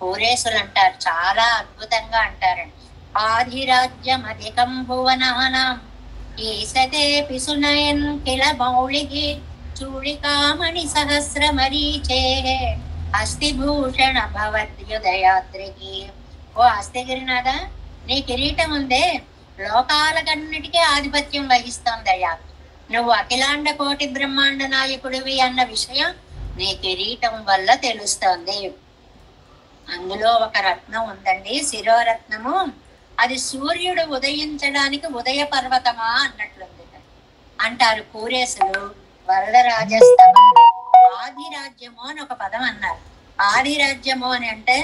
Speaker 1: కూరేసులు అంటారు, చాలా అద్భుతంగా అంటారండి. ఆధిరాజ్యం అధికం భువనానాం ఈసతే పిసునయన్ కిల మౌళికి చూళికామణి సహస్ర మరీచే అస్థిభూషణ భవద్యుదయాత్రికి. ఓ అస్థిగిరినాథ, నీ కిరీటం ఉందే లోకాలకన్నిటికీ ఆధిపత్యం వహిస్తోందయ్యా, నువ్వు అఖిలాండ కోటి బ్రహ్మాండ నాయకుడివి అన్న విషయం నీ కిరీటం వల్ల తెలుస్తోంది. అందులో ఒక రత్నం ఉందండి, శిరోరత్నము. అది సూర్యుడు ఉదయించడానికి ఉదయ పర్వతమా అన్నట్లుంది అంటారు కూరేసులు వరదరాజస్తవం. ఆదిరాజ్యము అని ఒక పదం అన్నారు. ఆదిరాజ్యము అని అంటే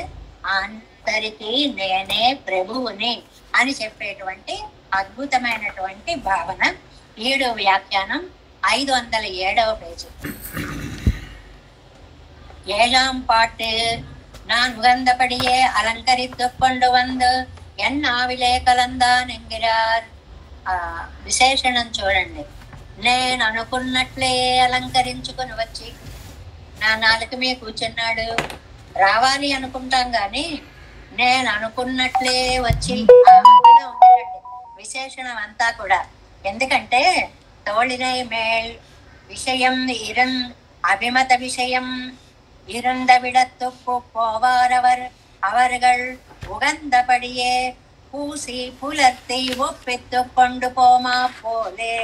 Speaker 1: అందరికీ నేనే ప్రభువుని అని చెప్పేటువంటి అద్భుతమైనటువంటి భావన. 7వ వ్యాఖ్యానం 507వ పేజీ. 7ஆம் பாட்டு. நான் உகந்தபடியே அலங்கரித்து கொண்டு வந்து என் ஆவிலே కలందాన్ ఎంగిరార్. విశేషణం చూడండి. నేను అనుకున్నట్లే అలంకరించుకొని వచ్చి నా నాలుక మీద కూర్చున్నాడు. రావాలి అనుకుంటాం గాని నేను అనుకున్నట్లే వచ్చి విశేషణం అంతా కూడా. ఎందుకంటే தோழினை மேல் விஷயம் அபிமத விஷயம் இருந்த விடத்துக்கு போவாரவர் அவர்கள் உகந்தபடியே పూసి పులర్తి ఒప్పెత్తు కొండు పోమా పోలే.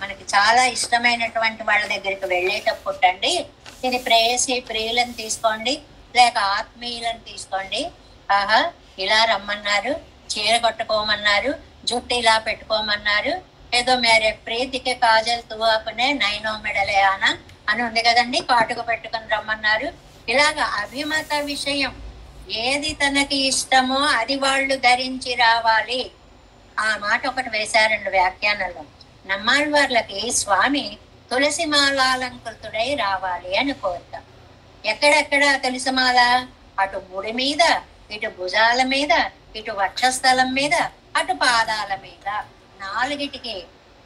Speaker 1: మనకి చాలా ఇష్టమైనటువంటి వాళ్ళ దగ్గరికి వెళ్ళేటప్పుడు అండి, ఇది ప్రేయసి ప్రియులను తీసుకోండి లేక ఆత్మీయులను తీసుకోండి, ఆహా ఇలా రమ్మన్నారు, చీర కట్టుకోమన్నారు, జుట్టు ఇలా పెట్టుకోమన్నారు, ఏదో మేరే ప్రీతికి కాజల్ తువాకునే నైనో మెడలే అని ఉంది కదండి, కాటుక పెట్టుకుని రమ్మన్నారు. ఇలాగా అభిమత విషయం ఏది తనకి ఇష్టమో అది వాళ్ళు ధరించి రావాలి. ఆ మాట ఒకటి వేశారండి వ్యాఖ్యానంలో. నమ్మాళ్ళవార్లకి స్వామి తులసిమాలాలంకృతుడై రావాలి అని కోరిక. ఎక్కడెక్కడ తులసిమాల? అటు ముడి మీద, ఇటు భుజాల మీద, ఇటు వక్షస్థలం మీద, అటు పాదాల మీద, 4టికి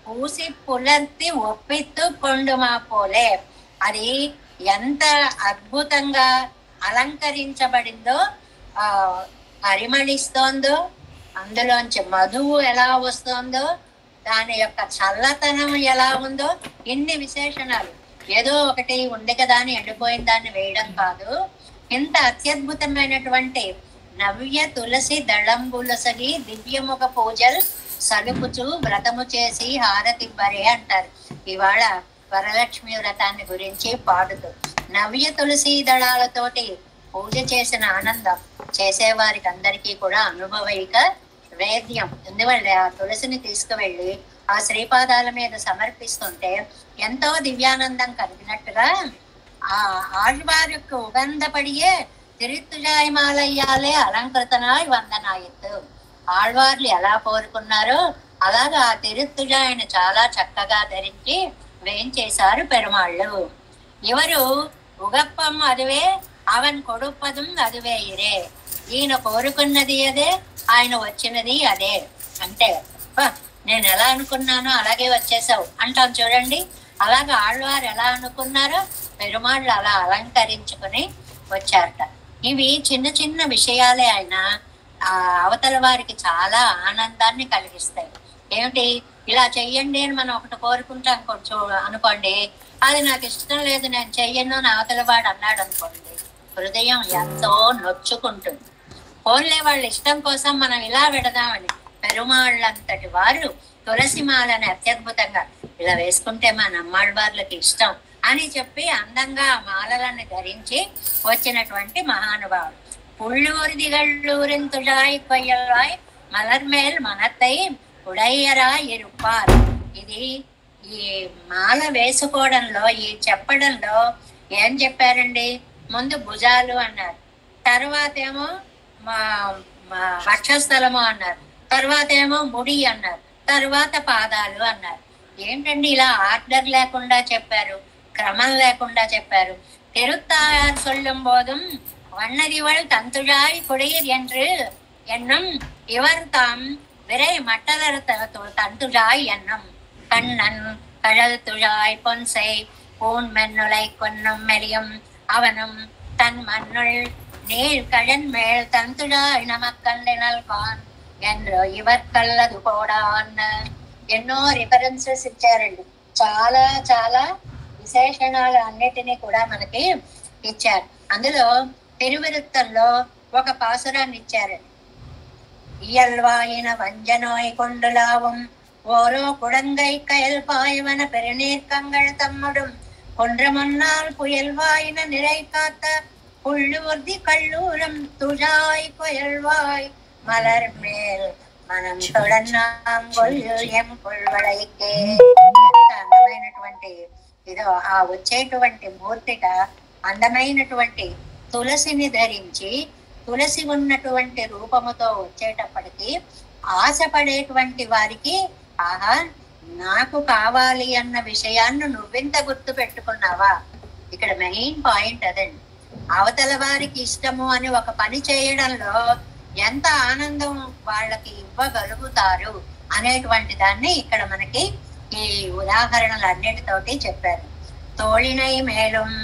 Speaker 1: పూసి పులర్తి ఒప్పిత్తు కొండుమా పోలే. అది ఎంత అద్భుతంగా అలంకరించబడిందో, పరిమళిస్తోందో, అందులోంచి మధువు ఎలా వస్తోందో, దాని యొక్క చల్లతనం ఎలా ఉందో, ఇన్ని విశేషణాలు. ఏదో ఒకటి ఉంది కదా అని ఎండిపోయిన దాన్ని వేయడం కాదు, ఇంత అత్యద్భుతమైనటువంటి నవ్య తులసి దళంబులసగి దివ్యముఖ పూజలు సలుపుచు వ్రతము చేసి హారతివ్వరే అంటారు. ఇవాళ వరలక్ష్మి వ్రతాన్ని గురించి పాడుతూ నవ్య తులసి దళాలతోటి పూజ చేసిన ఆనందం చేసేవారికి అందరికీ కూడా అనుభవైక వేద్యం. ఎందువల్ల ఆ తులసిని తీసుకువెళ్ళి ఆ శ్రీపాదాల మీద సమర్పిస్తుంటే ఎంతో దివ్యానందం కలిగినట్టుగా ఆ ఆళ్వారికి ఉగంధపడియే తిరుత్తుజాయమాలయ్యాలే అలంకృతనాయ్ వందనాయత్తు. ఆళ్వార్లు ఎలా కోరుకున్నారో అలాగా ఆ తిరుత్తుజాయను చాలా చక్కగా ధరించి వేయించేశారు పెరుమాళ్ళు. ఇవరు ఉగప్పం అదువే అవన్ కొడుపదం అదువే ఇరే. ఈయన కోరుకున్నది అదే, ఆయన వచ్చినది అదే. అంటే నేను ఎలా అనుకున్నానో అలాగే వచ్చేసావు అంటాం చూడండి. అలాగా ఆళ్వారు ఎలా అనుకున్నారో పెరుమాళ్ళు అలా అలంకరించుకుని వచ్చారట. ఇవి చిన్న చిన్న విషయాలే అయినా ఆ అవతల వారికి చాలా ఆనందాన్ని కలిగిస్తాయి. ఏమిటి, ఇలా చెయ్యండి అని మనం ఒకటి కోరుకుంటాం కొంచెం అనుకోండి, అది నాకు ఇష్టం లేదు నేను చెయ్యను అని అవతల వాడు అన్నాడు అనుకోండి, హృదయం ఎంతో నొచ్చుకుంటుంది. పోన్లే వాళ్ళ ఇష్టం కోసం మనం ఇలా పెడదామని పెరుమాళ్ళంతటి వారు తులసిమాలని అత్యద్భుతంగా ఇలా వేసుకుంటే మా నమ్మాళ్ళవార్లకి ఇష్టం అని చెప్పి అందంగా మాలలను ధరించి వచ్చినటువంటి మహానుభావుడు. పుళ్ళూరిదిగళ్ళూరిన్ తుజాయి కొయ్యలాయ్ మలర్మేల్ మనత్తై ఉడయ్యరా ఇరుప్పార్. ఇది ఈ మాల వేసుకోవడంలో, ఈ చెప్పడంలో ఏం చెప్పారండి? ముందు భుజాలు అన్నారు, తర్వాత ఏమో వక్షస్థలము అన్నారు, తర్వాత ఏమో ముడి అన్నారు, తర్వాత పాదాలు అన్నారు. ఏంటండి ఇలా ఆర్డర్ లేకుండా చెప్పారు, క్రమం లేకుండా చెప్పారు. తిరుత్తాయార్ சொல்லும் போதும் வண்ணதிவள் தந்துழாய் குடையர் என்று எண்ணம் இவர் தாம் விரை மட்டதர் தந்துழாய் எண்ணம் கண்ணன் கழல் துழாய் பொன்சை பூன் மென்னுலை கொன்னும் மெலியும் அவனும் தன் மண்ணுள் நீள் கழன் மேல் தந்துழாய் நமக்கல்லினல் கான் என்று ఇవర్ కల్లదు కూడా అన్న ఎన్నో రిఫరెన్సెస్ ఇచ్చారండి. చాలా చాలా విశేషణాలు అన్నిటినీ కూడా మనకి ఇచ్చారు. అందులో తిరువిరుత్తంలో ఒక పాసురాన్ని ఇచ్చారండి. ఇయల్వాయిన వంజనోయ్ కొండులావం ఓరో కుడంగై కయల్పాయవన పెరునీర్కంగళ తమ్ముడుం కొండ్రమొన్నాల్ పుయల్వాయిన నిறை காத்த புள்ளூர்தி கள்ளூரம் துழாய் கொயல்வாய் மலர் மேல் మనం కొల్వడైకే. ఎంత అందమైనటువంటి ఇదో ఆ వచ్చేటువంటి మూర్తిట అందమైనటువంటి తులసిని ధరించి, తులసి ఉన్నటువంటి రూపముతో వచ్చేటప్పటికి ఆశపడేటువంటి వారికి ఆహా నాకు కావాలి అన్న విషయాన్ని నువ్వింత గుర్తు పెట్టుకున్నావా? ఇక్కడ మెయిన్ పాయింట్ అదండి. అవతల వారికి ఇష్టము అని ఒక పని చేయడంలో ఎంత ఆనందం వాళ్ళకి ఇవ్వగలుగుతారు అనేటువంటి దాన్ని ఇక్కడ మనకి ఈ ఉదాహరణలు అన్నిటితోటి చెప్పారు. తోళినై మేலும்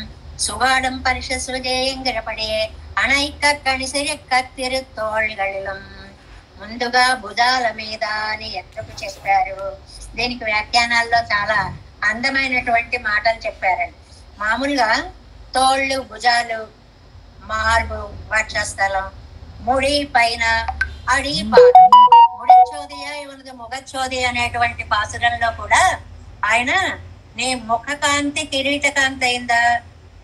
Speaker 1: சுகாடம் పరిశస్వజేయంగిరపడే అణైక్క కణిసిరెక్క తిరుతోళ్ళిగళిలం. ముందుగా భుజాల మీద అని ఎందుకు చెప్పారు? దీనికి వ్యాఖ్యానాల్లో చాలా అందమైనటువంటి మాటలు చెప్పారండి. మామూలుగా తోళ్ళు, భుజాలు, మార్బు, వక్షస్థలం, ముడి పైన, అడి పాదం, ముడిచోదియ ఇవన్నది ముఖచోది అనేటువంటి పాసురంలో కూడా ఆయన నీ ముఖకాంతి కిరీటకాంతి అయిందా,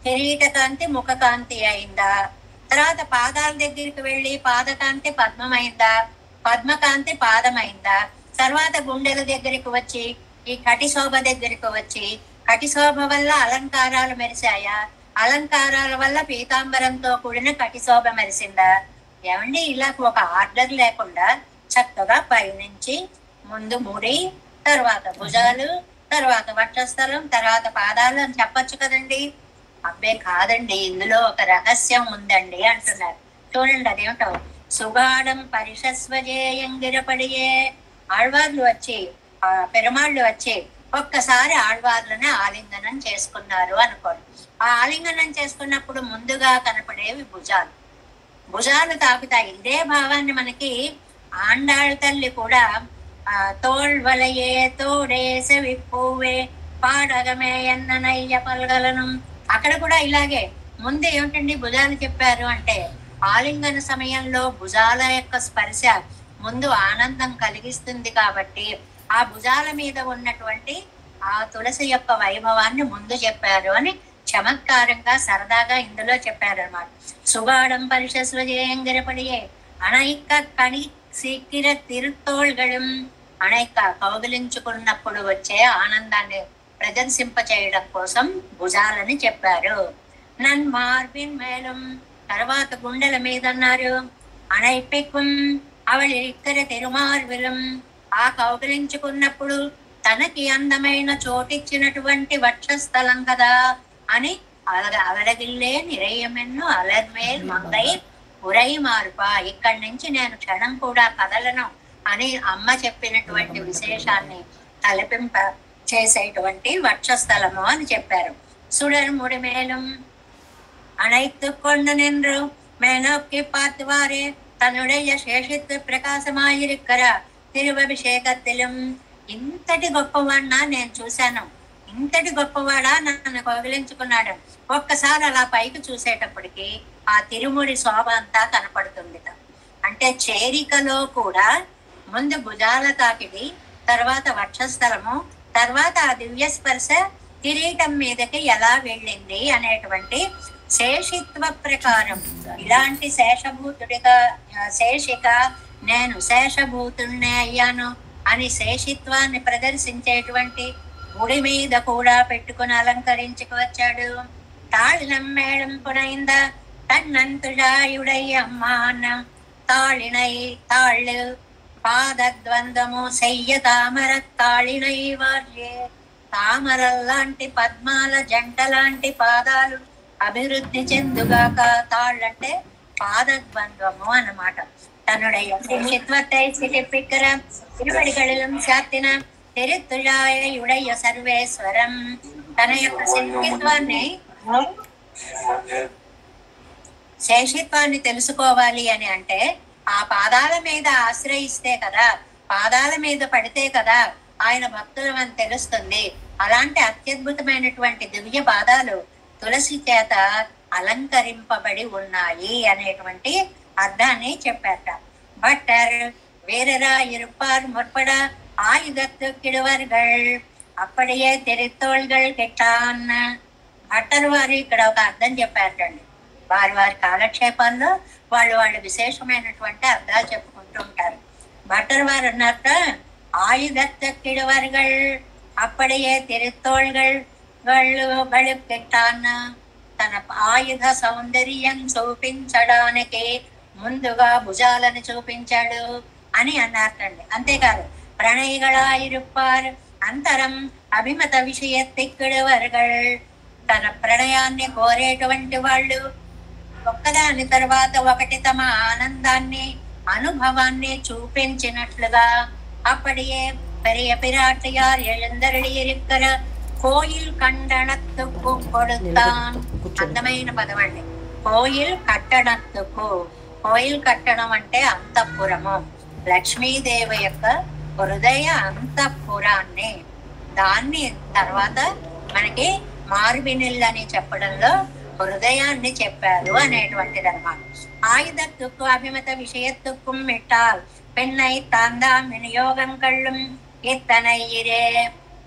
Speaker 1: కిరీటకాంతి ముఖకాంతి అయిందా, తర్వాత పాదాల దగ్గరికి వెళ్ళి పాదకాంతి పద్మమైందా, పద్మకాంతి పాదమైందా, తర్వాత గుండెల దగ్గరికి వచ్చి ఈ కటిశోభ దగ్గరికి వచ్చి కటిశోభ వల్ల అలంకారాలు మెరిశాయా, అలంకారాల వల్ల పీతాంబరంతో కూడిన కటిశోభ మెరిసిందా? ఏమండి ఇలా ఒక ఆర్డర్ లేకుండా చక్కగా పైనుంచి ముందు ముడి, తర్వాత భుజాలు, తర్వాత వక్షస్థలం, తర్వాత పాదాలు అని చెప్పచ్చు కదండి. అబ్బే కాదండి, ఇందులో ఒక రహస్యం ఉందండి అంటున్నారు. చూడండి అదేమిటో. సుగాఢం పరిషస్వజేయంగిరపడియే. ఆళ్వార్లు వచ్చి, పెరుమాళ్ళు వచ్చి ఒక్కసారి ఆళ్వార్లని ఆలింగనం చేసుకున్నారు అనుకోండి. ఆ ఆలింగనం చేసుకున్నప్పుడు ముందుగా కనపడేవి భుజాలు. భుజాలు తాకుతాయి. ఇదే భావాన్ని మనకి ఆండాళ్ళ తల్లి కూడా తోళ్వలయే తోడేస విప్పువే పాడగమే ఎన్ననయ్య పల్గలను, అక్కడ కూడా ఇలాగే ముందు ఏమిటండి భుజాలు చెప్పారు అంటే ఆలింగన సమయంలో భుజాల యొక్క స్పర్శ ముందు ఆనందం కలిగిస్తుంది కాబట్టి ఆ భుజాల మీద ఉన్నటువంటి ఆ తులసి యొక్క వైభవాన్ని ముందు చెప్పారు అని చమత్కారంగా సరదాగా ఇందులో చెప్పారనమాట. సుగాఢం పరిషస్వజేయంగిరపడియే అణైక్క కణి సీకిర తిరుతోళ్గళం. అణైక్క కౌగిలించుకున్నప్పుడు వచ్చే ఆనందాన్ని ప్రదర్శింప చేయడం కోసం భుజాలని చెప్పారు. నన్ మార్బిన్ మేలం, తర్వాత గుండెల మీద అన్నారు. అణైపెక్కుం అవళి ఇక్కర తిరుమార్విలం, ఆ కౌగిలించుకున్నప్పుడు తనకి అందమైన చోటిచ్చినటువంటి వక్షస్థలం కదా అని అలరగిల్లే నిరయమెన్ను అలర్మేల్ మంగై ఉరై మార్ప. ఇక్కడి నుంచి నేను క్షణం కూడా కదలను అని అమ్మ చెప్పినటువంటి విశేషాన్ని తలపింప చేసేటువంటి వక్షస్థలము అని చెప్పారు. సుడర్ ముడి మేలం அனைத்து கொண்டு நின்று மேனோக்கி பார்த்துவாரே தன்னுடைய శేషిత్వ ప్రకాశమాయిరిక్కర తిరువభిషేకத்திலும். ఇంతటి గొప్పవాడినా నేను చూశాను, ఇంతటి గొప్పవాడా నన్ను కౌగిలించుకున్నాడు. ఒక్కసారి అలా పైకి చూసేటప్పటికి ఆ తిరుముడి శోభ అంతా కనపడుతుంది. అంటే చేరికలో కూడా ముందు భుజాల తాకిడి, తర్వాత వక్షస్థలము, తర్వాత ఆ దివ్య స్పర్శ కిరీటం మీదకి ఎలా వెళ్ళింది అనేటువంటి శేషిత్వ ప్రకారం ఇలాంటి శేషభూతుడిగా శేషిక నేను శేషభూతుణ్ణే అయ్యాను అని శేషిత్వాన్ని ప్రదర్శించేటువంటి గుడి మీద కూడా పెట్టుకుని అలంకరించుకు వచ్చాడు. తాళినం మేళం పునైంద తన్నంతుడాయుడై అమ్మాన తాళినై తాళ్ళు పాదద్వందము సెయ్య తామర తాళినై వార్యే తామరల్లాంటి పద్మాల జంట లాంటి పాదాలు అభివృద్ధి చెందుగాక. తాళ్ళంటే పాదద్వంద్వము అన్నమాట. தன்னுடைய சித்வத்தை சிலிப்பிக்கிற திருவடிகளிலும் சாத்தின திருத்துழாயுடைய సర్వేశ్వరం తన యొక్క శేషిత్వాన్ని శేషిత్వాన్ని తెలుసుకోవాలి అని అంటే ఆ పాదాల మీద ఆశ్రయిస్తే కదా, పాదాల మీద పడితే కదా ఆయన భక్తులు అని తెలుస్తుంది. అలాంటి అత్యద్భుతమైనటువంటి దివ్య పాదాలు తులసి చేత అలంకరింపబడి ఉన్నాయి అనేటువంటి அர்த்தானே చెప్పారట. பட்டர் வீரராயிருப்பார் முற்பட ஆயுதத்துக்கிடுவார்கள் அப்படியே తిరుత్తోள்கள் కెట్టాన్. భట్టర్ వారు ఇక్కడ ఒక అర్థం చెప్పారటండి. వారి వారి కాలక్షేపాల్లో వాళ్ళు విశేషమైనటువంటి అర్థాలు చెప్పుకుంటూ ఉంటారు. భట్టర్ వారు అన్నట్ట ఆయుధத்துக்கிடுவார்கள் அப்படியே తిరుత్తోள்கள் కెట్టాన్. తన ఆయుధ సౌందర్యం చూపించడానికి ముందుగా భుజాలను చూపించాడు అని అన్నారటండి. అంతేకాదు ప్రణయిగళాయిరుప్పారు అంతరం అభిమత విషయత్తిక్కిడువర్గల్. తన ప్రణయాన్ని కోరేటువంటి వాళ్ళు ఒక్కదాని తర్వాత ఒకటి తమ ఆనందాన్ని అనుభవాన్ని చూపించినట్లుగా அப்படியே பெரிய பிராட்டியார் எழுந்தருளி இருக்கிற கோயில் கண்டனத்துக்கு கொடுத்தான். అందమైన పదం అండి. కోయిల్ కట్టడత్తుకు. కోయిల్ కట్టడం అంటే అంతఃపురము. లక్ష్మీదేవి యొక్క హృదయ అంతఃపురాన్ని, దాన్ని తర్వాత మనకి మార్బినిల్ అని చెప్పడంలో హృదయాన్ని చెప్పారు అనేటువంటిది అన్నమాట. ఆయుధత్తుకు అభిమత విషయత్తుக்கும் మిట్టాల్ పెన్నై తాందాం వినియోగం కళ్ళుం ఎత్తనయ్యిరే.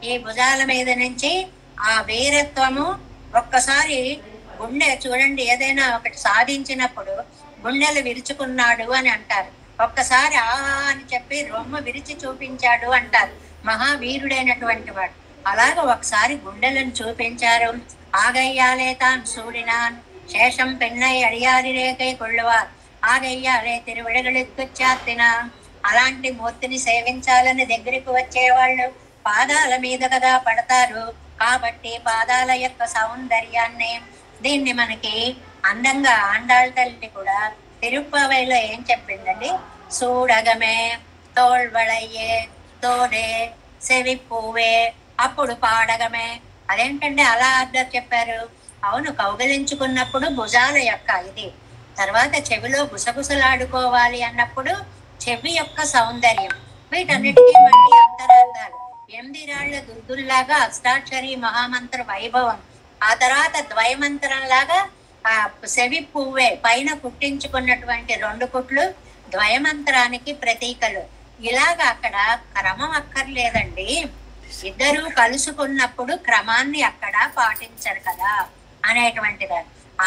Speaker 1: ఈ భుజాల మీద నుంచి ఆ వీరత్వము ఒక్కసారి గుండె చూడండి, ఏదైనా ఒకటి సాధించినప్పుడు గుండెలు విరుచుకున్నాడు అని అంటారు. ఒక్కసారి ఆ అని చెప్పి రొమ్మ విరిచి చూపించాడు అంటారు. మహావీరుడైనటువంటి వాడు. అలాగ ఒకసారి గుండెలను చూపించారు. ఆగయ్యాలే తాను సూడినాన్ శేషం పెన్నై అడియారి రేకై కొళ్ళువార్ ఆగయ్యాలే తిరువిడగలెత్తు చాతిన. అలాంటి మూర్తిని సేవించాలని దగ్గరికి వచ్చేవాళ్ళు పాదాల మీద కదా పడతారు. కాబట్టి పాదాల యొక్క సౌందర్యాన్ని, దీన్ని మనకి అందంగా ఆండాళ్ళ తల్లి కూడా తిరుప్పవైలో ఏం చెప్పిందండి? సూడగమే తోల్వళయ్యే తోడే సెవిప్పువే అప్పుడు పాడగమే. అదేంటంటే అలా అర్థం చెప్పారు? అవును, కౌగలించుకున్నప్పుడు భుజాల యొక్క ఇది, తర్వాత చెవిలో గుసగుసలాడుకోవాలి అన్నప్పుడు చెవి యొక్క సౌందర్యం, వీటన్నిటికీ మళ్ళీ అంతరార్థాలు. 8 రాళ్ల దుద్దుల్లాగా అష్టాక్షరి మహామంత్ర వైభవం, ఆ తర్వాత ద్వయమంత్రం లాగా ఆ సెవి పువ్వే పైన కుట్టించుకున్నటువంటి 2 కుట్లు ద్వయమంత్రానికి ప్రతీకలు. ఇలాగా అక్కడ క్రమం అక్కర్లేదండి. ఇద్దరు కలుసుకున్నప్పుడు క్రమాన్ని అక్కడ పాటించరు కదా అనేటువంటిది.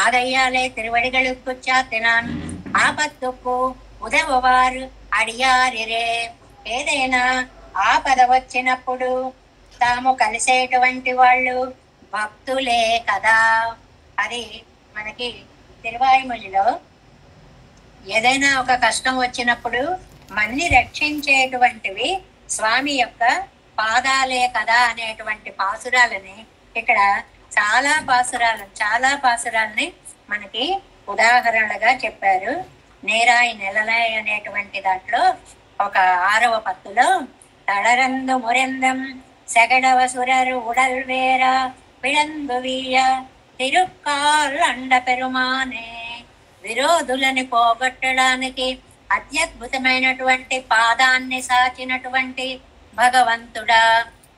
Speaker 1: ఆగయ్యాలే తిరువడిగలుక్కు చాతినాన్ ఆపత్తుకు ఉదవవారు అడియారిరే. ఏదైనా ఆపద వచ్చినప్పుడు తాము కలిసేటువంటి వాళ్ళు భక్తులే కదా. అది మనకి తిరువాయిమొழிలో ఏదైనా ఒక కష్టం వచ్చినప్పుడు మన్ని రక్షించేటువంటివి స్వామి యొక్క పాదాలే కదా అనేటువంటి పాసురాలని ఇక్కడ చాలా పాసురాలని మనకి ఉదాహరణగా చెప్పారు. నేరాయి నెలలై అనేటువంటి దాంట్లో ఒక 6వ పత్తులో తళరందు మురెందం సెగడవ సురరు ఉడల్ వేర పిడందు వీయ తిరుక్కాల్ అండ పెరుమానే. విరోధులని పోగొట్టడానికి అత్యద్భుతమైనటువంటి పాదాన్ని సాచినటువంటి భగవంతుడా.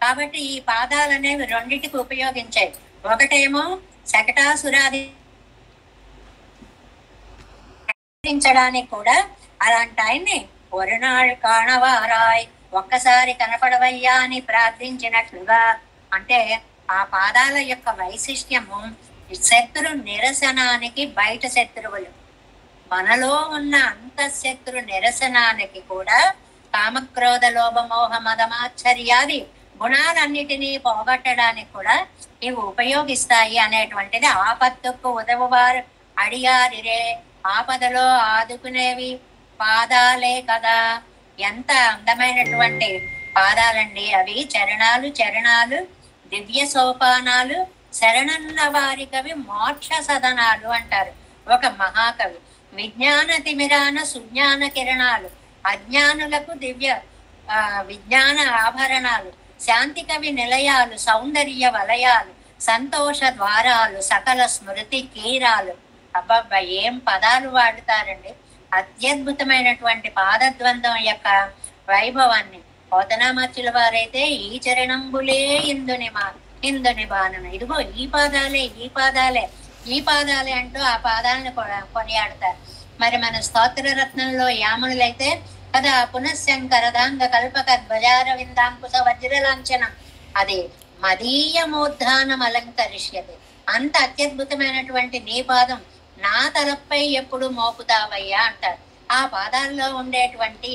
Speaker 1: కాబట్టి ఈ పాదాలనేవి 2టికి ఉపయోగించాయి. ఒకటేమో శకటాసురాది కూడా అలాంటి ఆయన్ని ఒరునాళ్ కాణవారాయ్ ఒక్కసారి కనపడవయ్యా అని ప్రార్థించినట్లుగా, అంటే ఆ పాదాల యొక్క వైశిష్ట్యము శత్రు నిరసనానికి బయట శత్రువులు, మనలో ఉన్న అంతఃశత్రు నిరసనానికి కూడా కామక్రోధ లోభ మోహ మదమాశ్చర్యాది గుణాలన్నిటినీ పోగొట్టడానికి కూడా ఇవి ఉపయోగిస్తాయి అనేటువంటిది ఆపత్తుకు ఉదవువారు అడియారిరే. ఆపదలో ఆదుకునేవి పాదాలే కదా. ఎంత అందమైనటువంటి పాదాలండి అవి. చరణాలు చరణాలు దివ్య సోపానాలు, శరణన్న వారికవి మోక్ష సదనాలు అంటారు ఒక మహాకవి. విజ్ఞాన తిమిరాన సుజ్ఞాన కిరణాలు, అజ్ఞానులకు దివ్య విజ్ఞాన ఆభరణాలు, శాంతి కవి నిలయాలు, సౌందర్య వలయాలు, సంతోష ద్వారాలు, సకల స్మృతి కీరాలు. అబ్బబ్బా ఏం పదాలు వాడుతారండి. అత్యద్భుతమైనటువంటి పాదద్వందం యొక్క వైభవాన్ని పోతనామాచుల వారైతే ఈ చరణంబులే ఇందుని బాణం, ఇదిగో ఈ పాదాలే ఈ పాదాలే ఈ పాదాలే అంటూ ఆ పాదాలను కొనియాడతారు. మరి మన స్తోత్ర రత్నంలో యామునులైతే కదా పునఃశంకరదాంగ కల్పక ధ్వజార విందాంకుశ వజ్రలాంఛనం, అది మదీయమోద్ధానం అలంకరిష్యది. అంత అత్యద్భుతమైనటువంటి నీ పాదం నా తలపై ఎప్పుడు మోపుతావయ్యా అంటారు. ఆ పాదాల్లో ఉండేటువంటి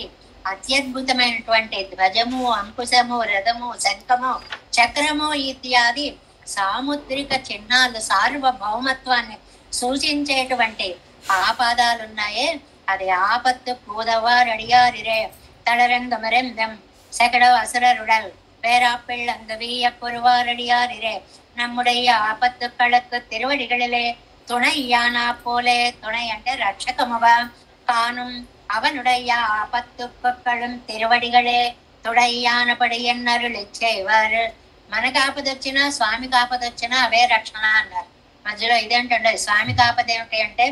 Speaker 1: అత్యద్భుతమైనటువంటి ధ్వజము, అంకుశము, రథము, శంఖము, చక్రము ఇత్యాది సాముద్రిక చిహ్నాలు, సార్వభౌమత్వాన్ని సూచించేటువంటి ఆ పాదాలున్నాయే, అది ఆపత్తు పూదవారడియారిరే తడరంగమరెందం సెకడవ అసురరుడల్ பேராப்பிள் வீய பொருவாரடியாரிரே நம்முடைய ஆபத்து களக்கு திருவடிகளிலே துணையானா போலே. துணை అంటే రక్షకముగా కానుం అవనుடைய ఆపత్తుక్కళం తిరువడిగళే తుడయ్యానపడి ఎన్నరులిచ్చేవారు. మనకు ఆపదొచ్చినా స్వామికి ఆపదొచ్చినా అవే రక్షణ అన్నారు. మధ్యలో ఇదేంటంటే స్వామికి ఆపద ఏమిటి అంటే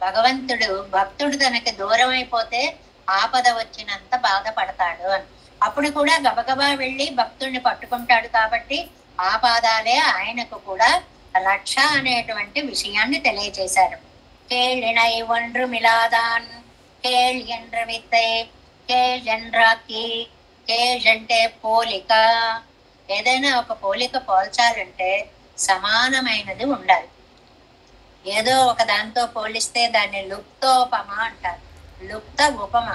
Speaker 1: భగవంతుడు భక్తుడు తనకి దూరం అయిపోతే ఆపద వచ్చినంత బాధపడతాడు అని. అప్పుడు కూడా గబగబా వెళ్ళి భక్తుడిని పట్టుకుంటాడు. కాబట్టి ఆ పాదాలే ఆయనకు కూడా రక్ష అనేటువంటి విషయాన్ని తెలియజేశారు. కేళినై ఒன்று మిలాదాన్ కేళ్ ఎండ్ర విత్తే కేళ్ ఎండ్రాకి కేళ్ అంటే పోలిక. ఏదైనా ఒక పోలిక పోల్చాలంటే సమానమైనది ఉండాలి. ఏదో ఒక దాంతో పోలిస్తే దాన్ని లుప్తోపమ అంటారు. లుప్త ఉపమ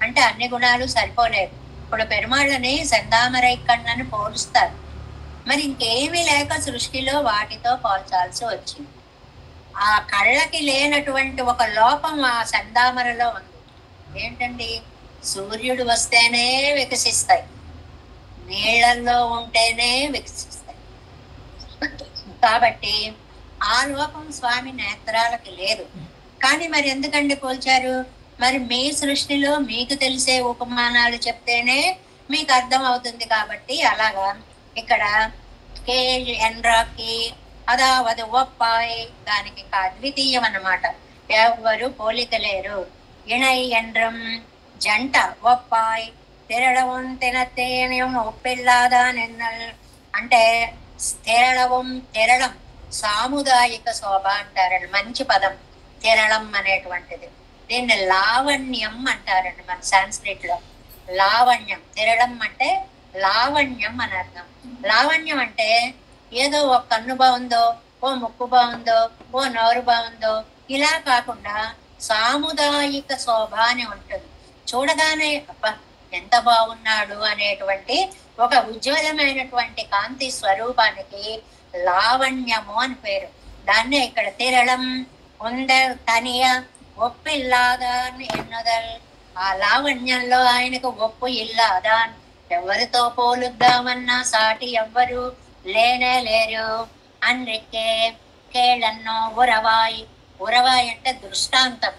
Speaker 1: అంటే అన్ని గుణాలు సరిపోలేదు. ఇప్పుడు పెరుమాళ్ళని సెందామరై కണ്ണని పోలుస్తారు. మరి ఇంకేమీ లేక సృష్టిలో వాటితో పోల్చాల్సి వచ్చింది. ఆ కళ్ళకి లేనటువంటి ఒక లోపం ఆ సెందామరలో ఉంది. ఏంటండి? సూర్యుడు వస్తేనే వికసిస్తాయి, నీళ్లలో ఉంటేనే వికసిస్తాయి. కాబట్టి ఆ లోపం స్వామి నేత్రాలకి లేదు. కానీ మరి ఎందుకండి పోల్చారు? మరి మీ సృష్టిలో మీకు తెలిసే ఉపమానాలు చెప్తేనే మీకు అర్థం అవుతుంది. కాబట్టి అలాగా ఇక్కడ కేళ్ ఎండ్రాకి అదావదు ఒప్పాయ్ దానికి అద్వితీయం అన్నమాట. ఎవ్వరు పోలిక లేరు. ఇణై ఎండ్రం జంట ఒప్పాయ్ తిరళవం తినతేనం ఒప్పిల్లాదానెన్నల్ అంటే తిరళవం తిరళం సాముదాయిక శోభ అంటారండి. మంచి పదం తిరళం అనేటువంటిది. దీన్ని లావణ్యం అంటారండి మన సాంస్క్రిట్ లో. లావణ్యం తిరళం అంటే లావణ్యం అని అర్థం. లావణ్యం అంటే ఏదో ఒక కన్ను బాగుందో, ఓ ముక్కు బాగుందో, ఓ నోరు బాగుందో ఇలా కాకుండా సాముదాయిక శోభ అని ఉంటుంది. చూడగానే అబ్బా ఎంత బాగున్నాడు అనేటువంటి ఒక ఉజ్వలమైనటువంటి కాంతి స్వరూపానికి లావణ్యము అని పేరు. దాన్నే ఇక్కడ తిరళం ఉంద తనియ ఒప్పిల్లాదాన్ ఎన్నదల్. ఆ లావణ్యంలో ఆయనకు ఒప్పు ఇల్లాదాన్. ఎవరితో పోలుద్దామన్నా సాటి ఎవ్వరు లేనే లేరు. అన్రికే కేళన్నో ఉరవాయి. ఉరవాయి అంటే దృష్టాంతం.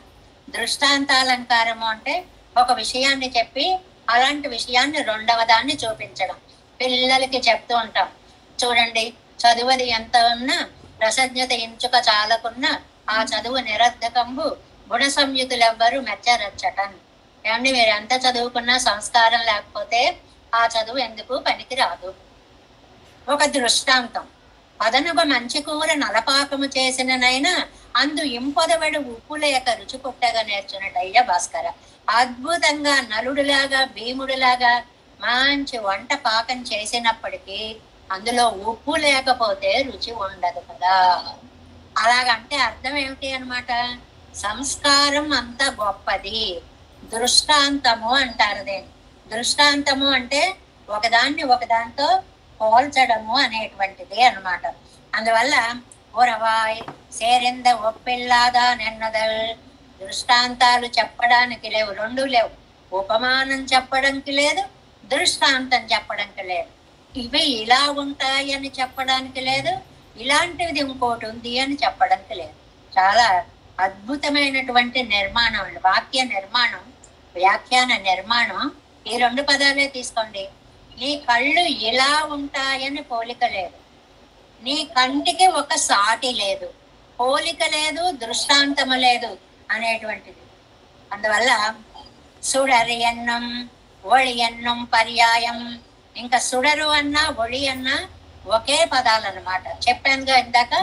Speaker 1: దృష్టాంతాలంకారము అంటే ఒక విషయాన్ని చెప్పి అలాంటి విషయాన్ని రెండవ దాన్ని చూపించడం. పిల్లలకి చెప్తూ ఉంటాం, చూడండి చదువుది ఎంత ఉన్నా రసజ్ఞత ఇంచుక చాలకున్నా ఆ చదువు నిరర్ధకంబు గుణ సంయుతులెవ్వరు మెచ్చరచ్చటన్. ఏమండి మీరు ఎంత చదువుకున్నా సంస్కారం లేకపోతే ఆ చదువు ఎందుకు పనికి రాదు. ఒక దృష్టాంతం. పదనొక మంచి కూర నలపాకము చేసిననైనా అందు ఇంపొదవడు ఉప్పు లేక రుచి పుట్టగా నేర్చున్నట్టయ్య భాస్కర. అద్భుతంగా నలుడులాగా భీముడిలాగా మంచి వంట పాకం చేసినప్పటికీ అందులో ఉప్పు లేకపోతే రుచి ఉండదు కదా. అలాగంటే అర్థం ఏమిటి అనమాట? సంస్కారం అంత గొప్పది. దృష్టాంతము అంటారు దీన్ని. దృష్టాంతము అంటే ఒకదాంతో పోల్చడము అనేటువంటిది అన్నమాట. అందువల్ల ఉరవాయ్ సేరింద ఒప్పిల్లాదా నెన్నదల్, దృష్టాంతాలు చెప్పడానికి లేవు, రెండు లేవు. ఉపమానం చెప్పడానికి లేదు, దృష్టాంతం చెప్పడానికి లేదు. ఇవి ఇలా ఉంటాయని చెప్పడానికి లేదు, ఇలాంటిది ఇంకోటి ఉంది అని చెప్పడానికి లేదు. చాలా అద్భుతమైనటువంటి నిర్మాణం, వాక్య నిర్మాణం, వ్యాఖ్యాన నిర్మాణం. ఈ రెండు పదాలే తీసుకోండి. నీ కళ్ళు ఇలా ఉంటాయని పోలిక లేదు, నీ కంటికి ఒక సాటి లేదు, పోలిక లేదు, దృష్టాంతము లేదు అనేటువంటిది. అందువల్ల సుడరి ఎన్నం ఒళి ఎన్నం పర్యాయం. ఇంకా సుడరు అన్నా ఒళి అన్నా ఒకే పదాలన్నమాట. చెప్పానుగా ఇందాక,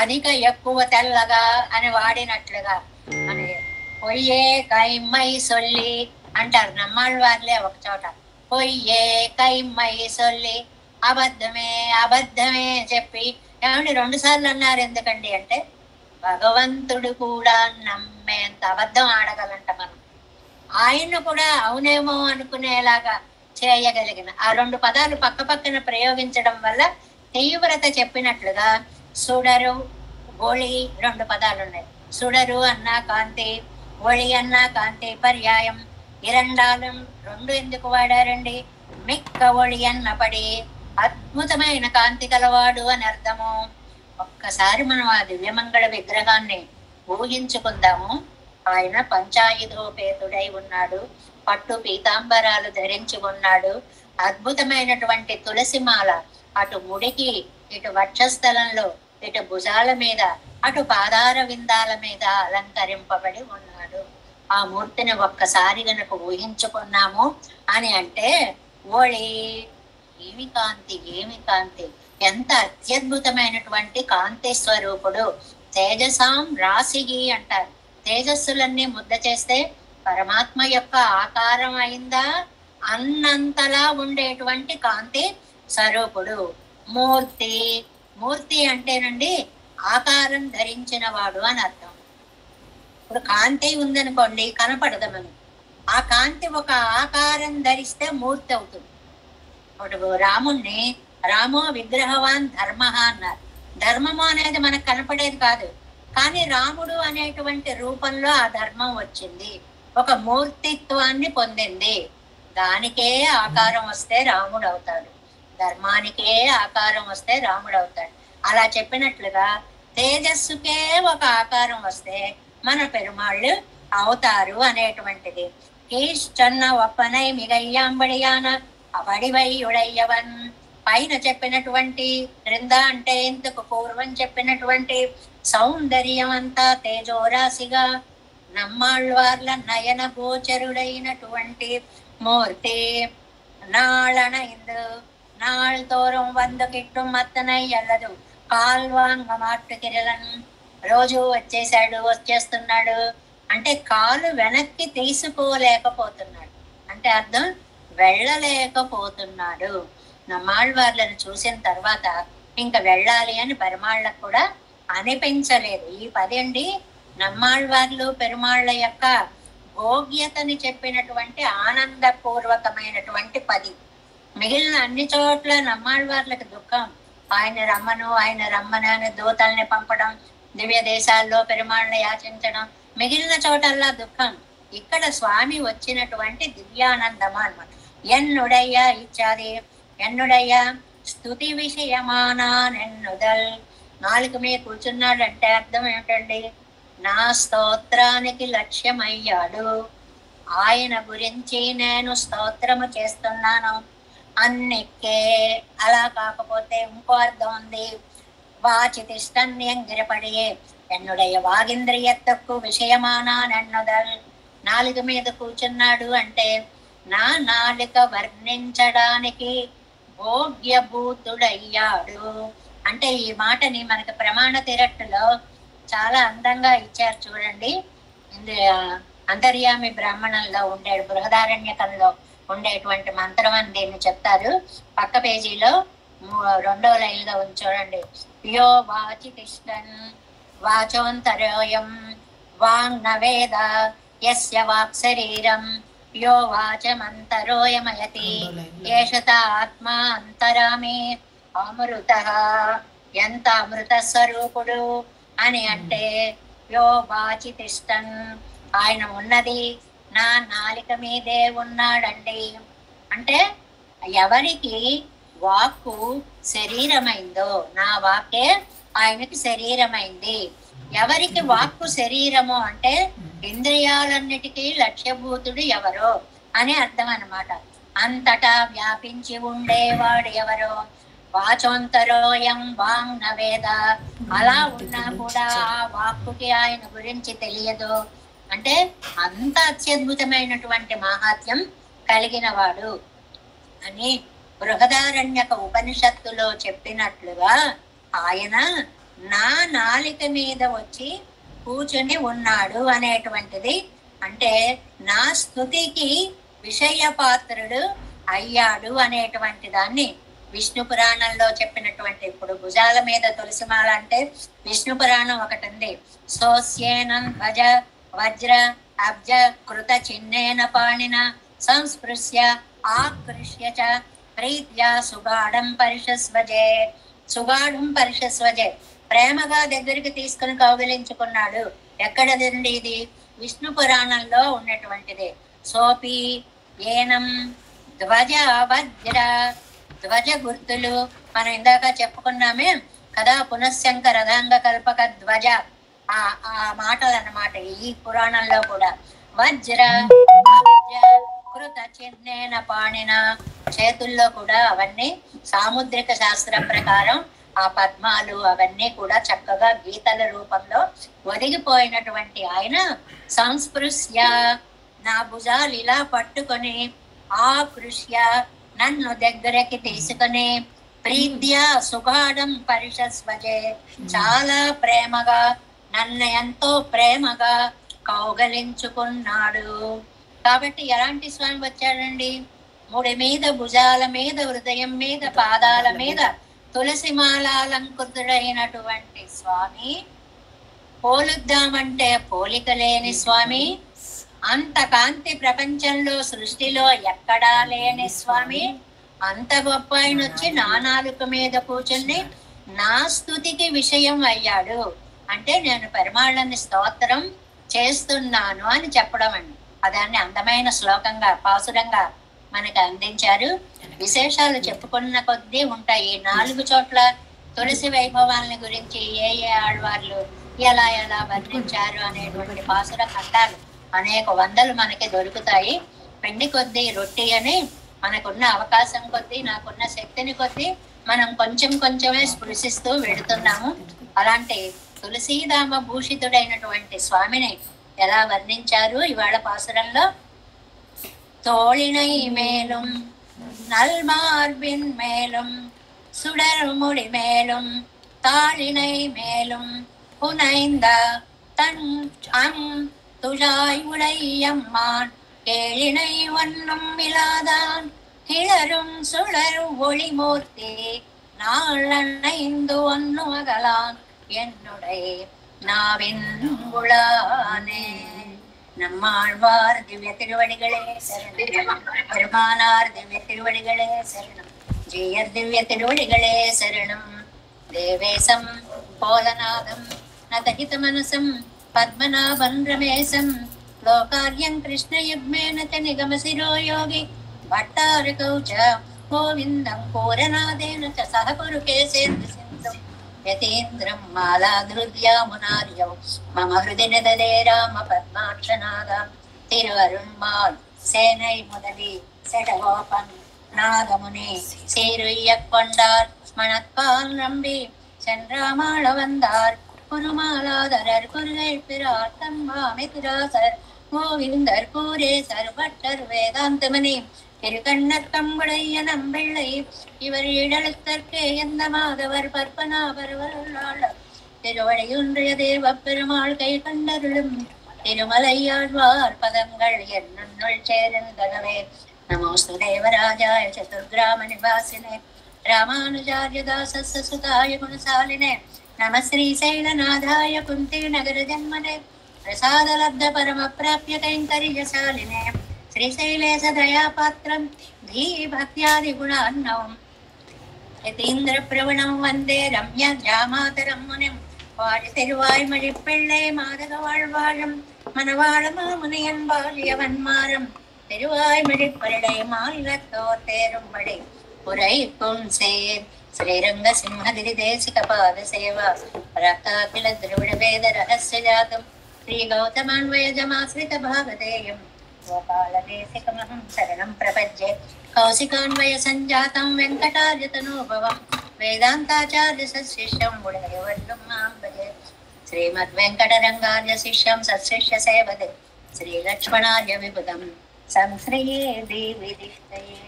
Speaker 1: అధిక ఎక్కువ తెల్లగా అని వాడినట్లుగా. అని పొయ్యే కైమ్మై సొల్లి అంటారు నమ్మాళ్ళ వారిలే ఒక చోట. పొయ్యే కైమ్మై సొల్లి, అబద్ధమే అబద్ధమే చెప్పి. ఏమండి 2 సార్లు అన్నారు ఎందుకండి అంటే, భగవంతుడు కూడా నమ్మేంత అబద్ధం ఆడగలంట మనం. ఆయన కూడా అవునేమో అనుకునేలాగా చేయగలిగిన ఆ 2 పదాలు పక్క పక్కన ప్రయోగించడం వల్ల తీవ్రత చెప్పినట్లుగా సుడరు ఒళి 2 పదాలు ఉన్నాయి. సుడరు అన్నా కాంతి, ఒళి అన్నా కాంతి పర్యాయం. ఇరండాలం 2 ఎందుకు వాడారండి? మిక్క ఒళి అన్నపడి అద్భుతమైన కాంతి గలవాడు అని అర్థము. ఒక్కసారి మనం ఆ దివ్యమంగళ విగ్రహాన్ని ఊహించుకుందాము. ఆయన పంచాయుధోపేతుడై ఉన్నాడు, పట్టు పీతాంబరాలు ధరించి ఉన్నాడు. అద్భుతమైనటువంటి తులసిమాల అటు ముడికి, ఇటు వక్షస్థలంలో, ఇటు భుజాల మీద, అటు పాదార విందాల మీద అలంకరింపబడి ఉన్నాడు. ఆ మూర్తిని ఒక్కసారి గనక ఊహించుకున్నాము అని అంటే, ఓళి ఏమి కాంతి, ఏమి కాంతి, ఎంత అత్యద్భుతమైనటువంటి కాంతి స్వరూపుడు. తేజసాం రాశిగి అంటారు. తేజస్సులన్నీ ముద్ద చేస్తే పరమాత్మ యొక్క ఆకారం అయిందా అన్నంతలా ఉండేటువంటి కాంతి స్వరూపుడు. మూర్తి, మూర్తి అంటేనండి ఆకారం ధరించిన వాడు అని అర్థం. ఇప్పుడు కాంతి ఉందనుకోండి, కనపడదు మనకి. ఆ కాంతి ఒక ఆకారం ధరిస్తే మూర్తి అవుతుంది. ఇప్పుడు రాముణ్ణి రామో విగ్రహవాన్ ధర్మ అన్నారు. ధర్మము అనేది మనకు కనపడేది కాదు, కానీ రాముడు అనేటువంటి రూపంలో ఆ ధర్మం వచ్చింది, ఒక మూర్తిత్వాన్ని పొందింది. దానికే ఆకారం వస్తే రాముడు అవుతాడు, ధర్మానికే ఆకారం వస్తే రాముడు అవుతాడు. అలా చెప్పినట్లుగా తేజస్సుకే ఒక ఆకారం వస్తే మన పెరుమాళ్ళు అవుతారు అనేటువంటిది. ఈశ్చన్న ఒప్పనై మిగయ్యాంబడియాన అవడివై ఉడయ్యవన్. పైన చెప్పినటువంటి క్రింద అంటే ఇంతకు పూర్వం చెప్పినటువంటి సౌందర్యం అంతా తేజోరాశిగా நம்மாழ்வார்ல நயன கோச்சருடைனటువంటి மூர்த்தி நாளணைந்து நாள் தோறும் வந்து గిట్టుం అత్తనై ఎల్లదు కాల్వాంగ మాట్టుకిరలన్. రోజు వచ్చేస్తున్నాడు అంటే కాలు వెనక్కి తీసుకోలేకపోతున్నాడు అంటే అర్థం వెళ్ళలేకపోతున్నాడు. నమ్మాళ్ళవార్లను చూసిన తర్వాత ఇంకా వెళ్ళాలి అని పెరుమాళ్ళకు కూడా అనిపించలేదు. ఈ 10 అండి నమ్మాళ్ళవార్లు పెరుమాళ్ళ యొక్క భోగ్యతని చెప్పినటువంటి ఆనందపూర్వకమైనటువంటి 10. మిగిలిన అన్ని చోట్ల నమ్మాళ్ళవార్లకు దుఃఖం, ఆయన రమ్మను అని దూతల్ని పంపడం, దివ్య దేశాల్లో పెరుమాళ్ళని యాచించడం, మిగిలిన చోటల్లా దుఃఖం. ఇక్కడ స్వామి వచ్చినటువంటి దివ్యానందము అన్నమాట. ఎన్నుడయ్యా ఇచ్చాది, ఎన్నుడయ్యా స్తుతి విషయమానా నెన్నుదల్. 4 మీద కూర్చున్నాడు అంటే అర్థం ఏమిటండి? నా స్తోత్రానికి లక్ష్యమయ్యాడు, ఆయన గురించి నేను స్తోత్రము చేస్తున్నాను అన్నికే. అలా కాకపోతే ఇంకో అర్థం ఉంది. వాచితిష్టన్యంగిరపడియే ఎన్నుడయ్య వాగింద్రియత్తకు విషయమానా నెన్నుదల్. 4 మీద కూర్చున్నాడు అంటే నా నాలుక వర్ణించడానికి భోగ్యభూతుడయ్యాడు అంటే ఈ మాటని మనకి ప్రమాణ తిరట్టులో చాలా అందంగా ఇచ్చారు చూడండి. అంతర్యామి బ్రాహ్మణంలో ఉండే బృహదారణ్యకంలో ఉండేటువంటి మంత్రం అని దీన్ని చెప్తారు. పక్క పేజీలో రెండో లైన్లో ఉంది చూడండి. యో వాచి తిష్టన్ వాచోంతరోయం వాంగ్ వేద యస్య వాక్ శరీరం యో వాచమంతరోయమయతి ఏషత ఆత్మ అంతరామి అమృత. ఎంత అమృత స్వరూపుడు అని అంటే యో వాచి తిష్టన్, ఆయన ఉన్నది నా నాలిక మీదే ఉన్నాడండి. అంటే ఎవరికి వాక్కు శరీరమైందో, నా వాక్కే ఆయనకి శరీరమైంది. ఎవరికి వాక్కు శరీరము అంటే ఇంద్రియాలన్నిటికీ లక్ష్యభూతుడు ఎవరో అని అర్థం అన్నమాట. అంతటా వ్యాపించి ఉండేవాడు ఎవరో. వాచోంతరోయం వాంగ్ నవేద, అలా ఉన్నా కూడా ఆ వాక్కుకి ఆయన గురించి తెలియదు. అంటే అంత అత్యద్భుతమైనటువంటి మహాత్మ్యం కలిగిన వాడు అని బృహదారణ్యక ఉపనిషత్తులో చెప్పినట్లుగా ఆయన నా నాలిక మీద వచ్చి కూర్చుని ఉన్నాడు అనేటువంటిది. అంటే నా స్తుతికి విషయ పాత్రుడు అయ్యాడు అనేటువంటి దాన్ని విష్ణు పురాణంలో చెప్పినటువంటి, ఇప్పుడు భుజాల మీద తులసిమాల అంటే విష్ణు పురాణం ఒకటి ఉంది. సోస్యేనం భజ వజ్ర అబ్జ కృత చిన్నేన పాణిన సంస్పృశ్య ఆకృష్య చ ప్రీత్యా సుగాఢం పరిషస్వజే. సుగాఢం పరిషస్వజే, ప్రేమగా దగ్గరికి తీసుకుని కౌగిలించుకున్నాడు. ఎక్కడదండి ఇది? విష్ణు పురాణంలో ఉన్నటువంటిది. సోపి ఏనం ధ్వజ వజ్ర, ధ్వజ గుర్తులు మనం ఇందాక చెప్పుకున్నామే కదా, పునఃశంక రథాంగ కల్పక ధ్వజ, ఆ మాటలు అన్నమాట ఈ పురాణంలో కూడా. వజ్ర కృత చిన్నేన పాణిన, చేతుల్లో కూడా అవన్నీ సాముద్రిక శాస్త్రం ప్రకారం ఆ పద్మాలు అవన్నీ కూడా చక్కగా గీతల రూపంలో ఒదిగిపోయినటువంటి ఆయన సంస్పృశ్య, నా భుజాలు ఇలా పట్టుకొని ఆకృష్య, నన్ను దగ్గరికి తీసుకుని ప్రీత్య సుగాఢం పరిషస్వజే, చాలా ప్రేమగా నన్ను ఎంతో ప్రేమగా కౌగలించుకున్నాడు. కాబట్టి ఎలాంటి స్వామి వచ్చాడండి? ముడి మీద, భుజాల మీద, హృదయం మీద, పాదాల మీద తులసిమాలాలంకృతుడైనటువంటి స్వామి. పోలుద్దామంటే పోలిక లేని స్వామి. అంత కాంతి ప్రపంచంలో సృష్టిలో ఎక్కడా లేని స్వామి. అంత గొప్ప ఆయన వచ్చి నా నాలుక మీద కూర్చుని నా స్తుతికి విషయం అయ్యాడు. అంటే నేను పరిమాణాన్ని స్తోత్రం చేస్తున్నాను అని చెప్పడం అండి. అదాన్ని అందమైన శ్లోకంగా పాసురంగా మనకు అందించారు. విశేషాలు చెప్పుకున్న కొద్దీ ఉంటాయి. 4 చోట్ల తులసి వైభవాలని గురించి ఏ ఏ ఆళ్వార్లు ఎలా ఎలా వర్ణించారు అనేటువంటి పాసుర ఖండాలు అనేక వందలు మనకి దొరుకుతాయి. పిండి కొద్దీ రొట్టి అని మనకున్న అవకాశం కొద్దీ, నాకున్న శక్తిని కొద్దీ మనం కొంచెం కొంచెమే స్పృశిస్తూ వెళుతున్నాము. అలాంటి తులసీధామ భూషితుడైనటువంటి స్వామిని ఎలా వర్ణించారు ఇవాళ పాసురంలో. தோளினை மேலும் நல்மார்பின் மேலும் சுடர்முடி மேலும் தாளினை மேலும் புனைந்த தன் துழாய் உடையம்மான் கேளினை வண்ணம் இலாதான் கிளரும் சுழர் ஒளிமூர்த்தி நாளனைந்து ஒன்னு அகலான் என்னுடைய நாவின் உளானே. நம்மாழ்வார் திவ்ய திருவடிகளே சரணம், பெருமானார் திவ்ய திருவடிகளே சரணம், ஜெயர் திவ்ய திருவடிகளே சரணம். தேவேசம் போலநாதம் நதகித மனசம் பத்மநாபன் ரமேசம் லோகார்யம் கிருஷ்ணயுக்மேன ச நிகமசிரோ யோகி భట్టారకౌచ గోవిందం పూరనాదేన చ సహ కురు కేసేంద్ర సింధం యతీంద్రం మాలాధృద్యామునార్యౌ మమ హృది నిదదే రామ పద్మాక్షనాదం తిరువరుణ్మాల్ சேனை முதலி செடகோபன் நாதமுனி சீருய்யக் கொண்டார் மணற்பால் நம்பி சென்றாமாள வந்தார் குருமாலாதரர் குருகை பிறார் தம்மாமிதிராசர் கோவிந்தர் கூரேசர் பட்டர் வேதாந்தமணி திருக்கண்ணர் கம்புடைய நம்பிள்ளை இவர் இடழுத்தற்கே எந்த மாதவர் பற்பனாபரவருளாளர் திருவடியுன்றிய தேவ பெருமாள் கை கண்டருளும் திருமலையாழ்வார் பதங்கள் என்னுள் சேர்ந்தனவே. நமோஸ்து தேவராஜாய சதுர்கிராம நிவாசினே రామానుజార్య దాసస్య సుతాయ గుణశాలినే నమ శ్రీశైలనాథాయ కుంతి నగర జన్మనే ప్రసాదలబ్ధ పరమ ప్రాప్య కైంకర్యశాలినే శ్రీశైలే సదయాపాత్రం ధీ భక్త్యాది గుణాన్నవం యతీంద్ర ప్రవణం వందే రమ్య జామాతరం మునిం వాడి తిరువాయ్మడి పిళ్ళై మాదగ வாழ்வாழம் మనవాళ మామునియన్ బాల్యవన్మారం తిరువాయ్మడి పిళ్ళై మానిలత్తోర్ తేరుంబడి పురైக்கும் సేర్ శ్రీరంగ సింహగిరి దేశిక పాద సేవ రకాకిల ద్రవిడ వేద రహస్య జాతం శ్రీ గౌతమాన్వయజమాశ్రిత భాగధేయం గోపాలదేశికమహం శరణం ప్రపద్యే కౌశికాన్వయ సంజాతం వెంకటార్యతనోభవం వేదాంతాచార్య సశిష్యం ఉడయవర్ణం మాం భజే శ్రీమద్వెంకటరంగార్య శిష్యం సశిష్య సేవదే శ్రీలక్ష్మణార్య విబుధం సంశ్రయే దేవి దిష్టయే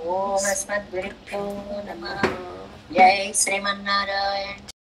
Speaker 1: ఓం అస్మద్గురుభ్యో నమః జై శ్రీమన్నారాయణ.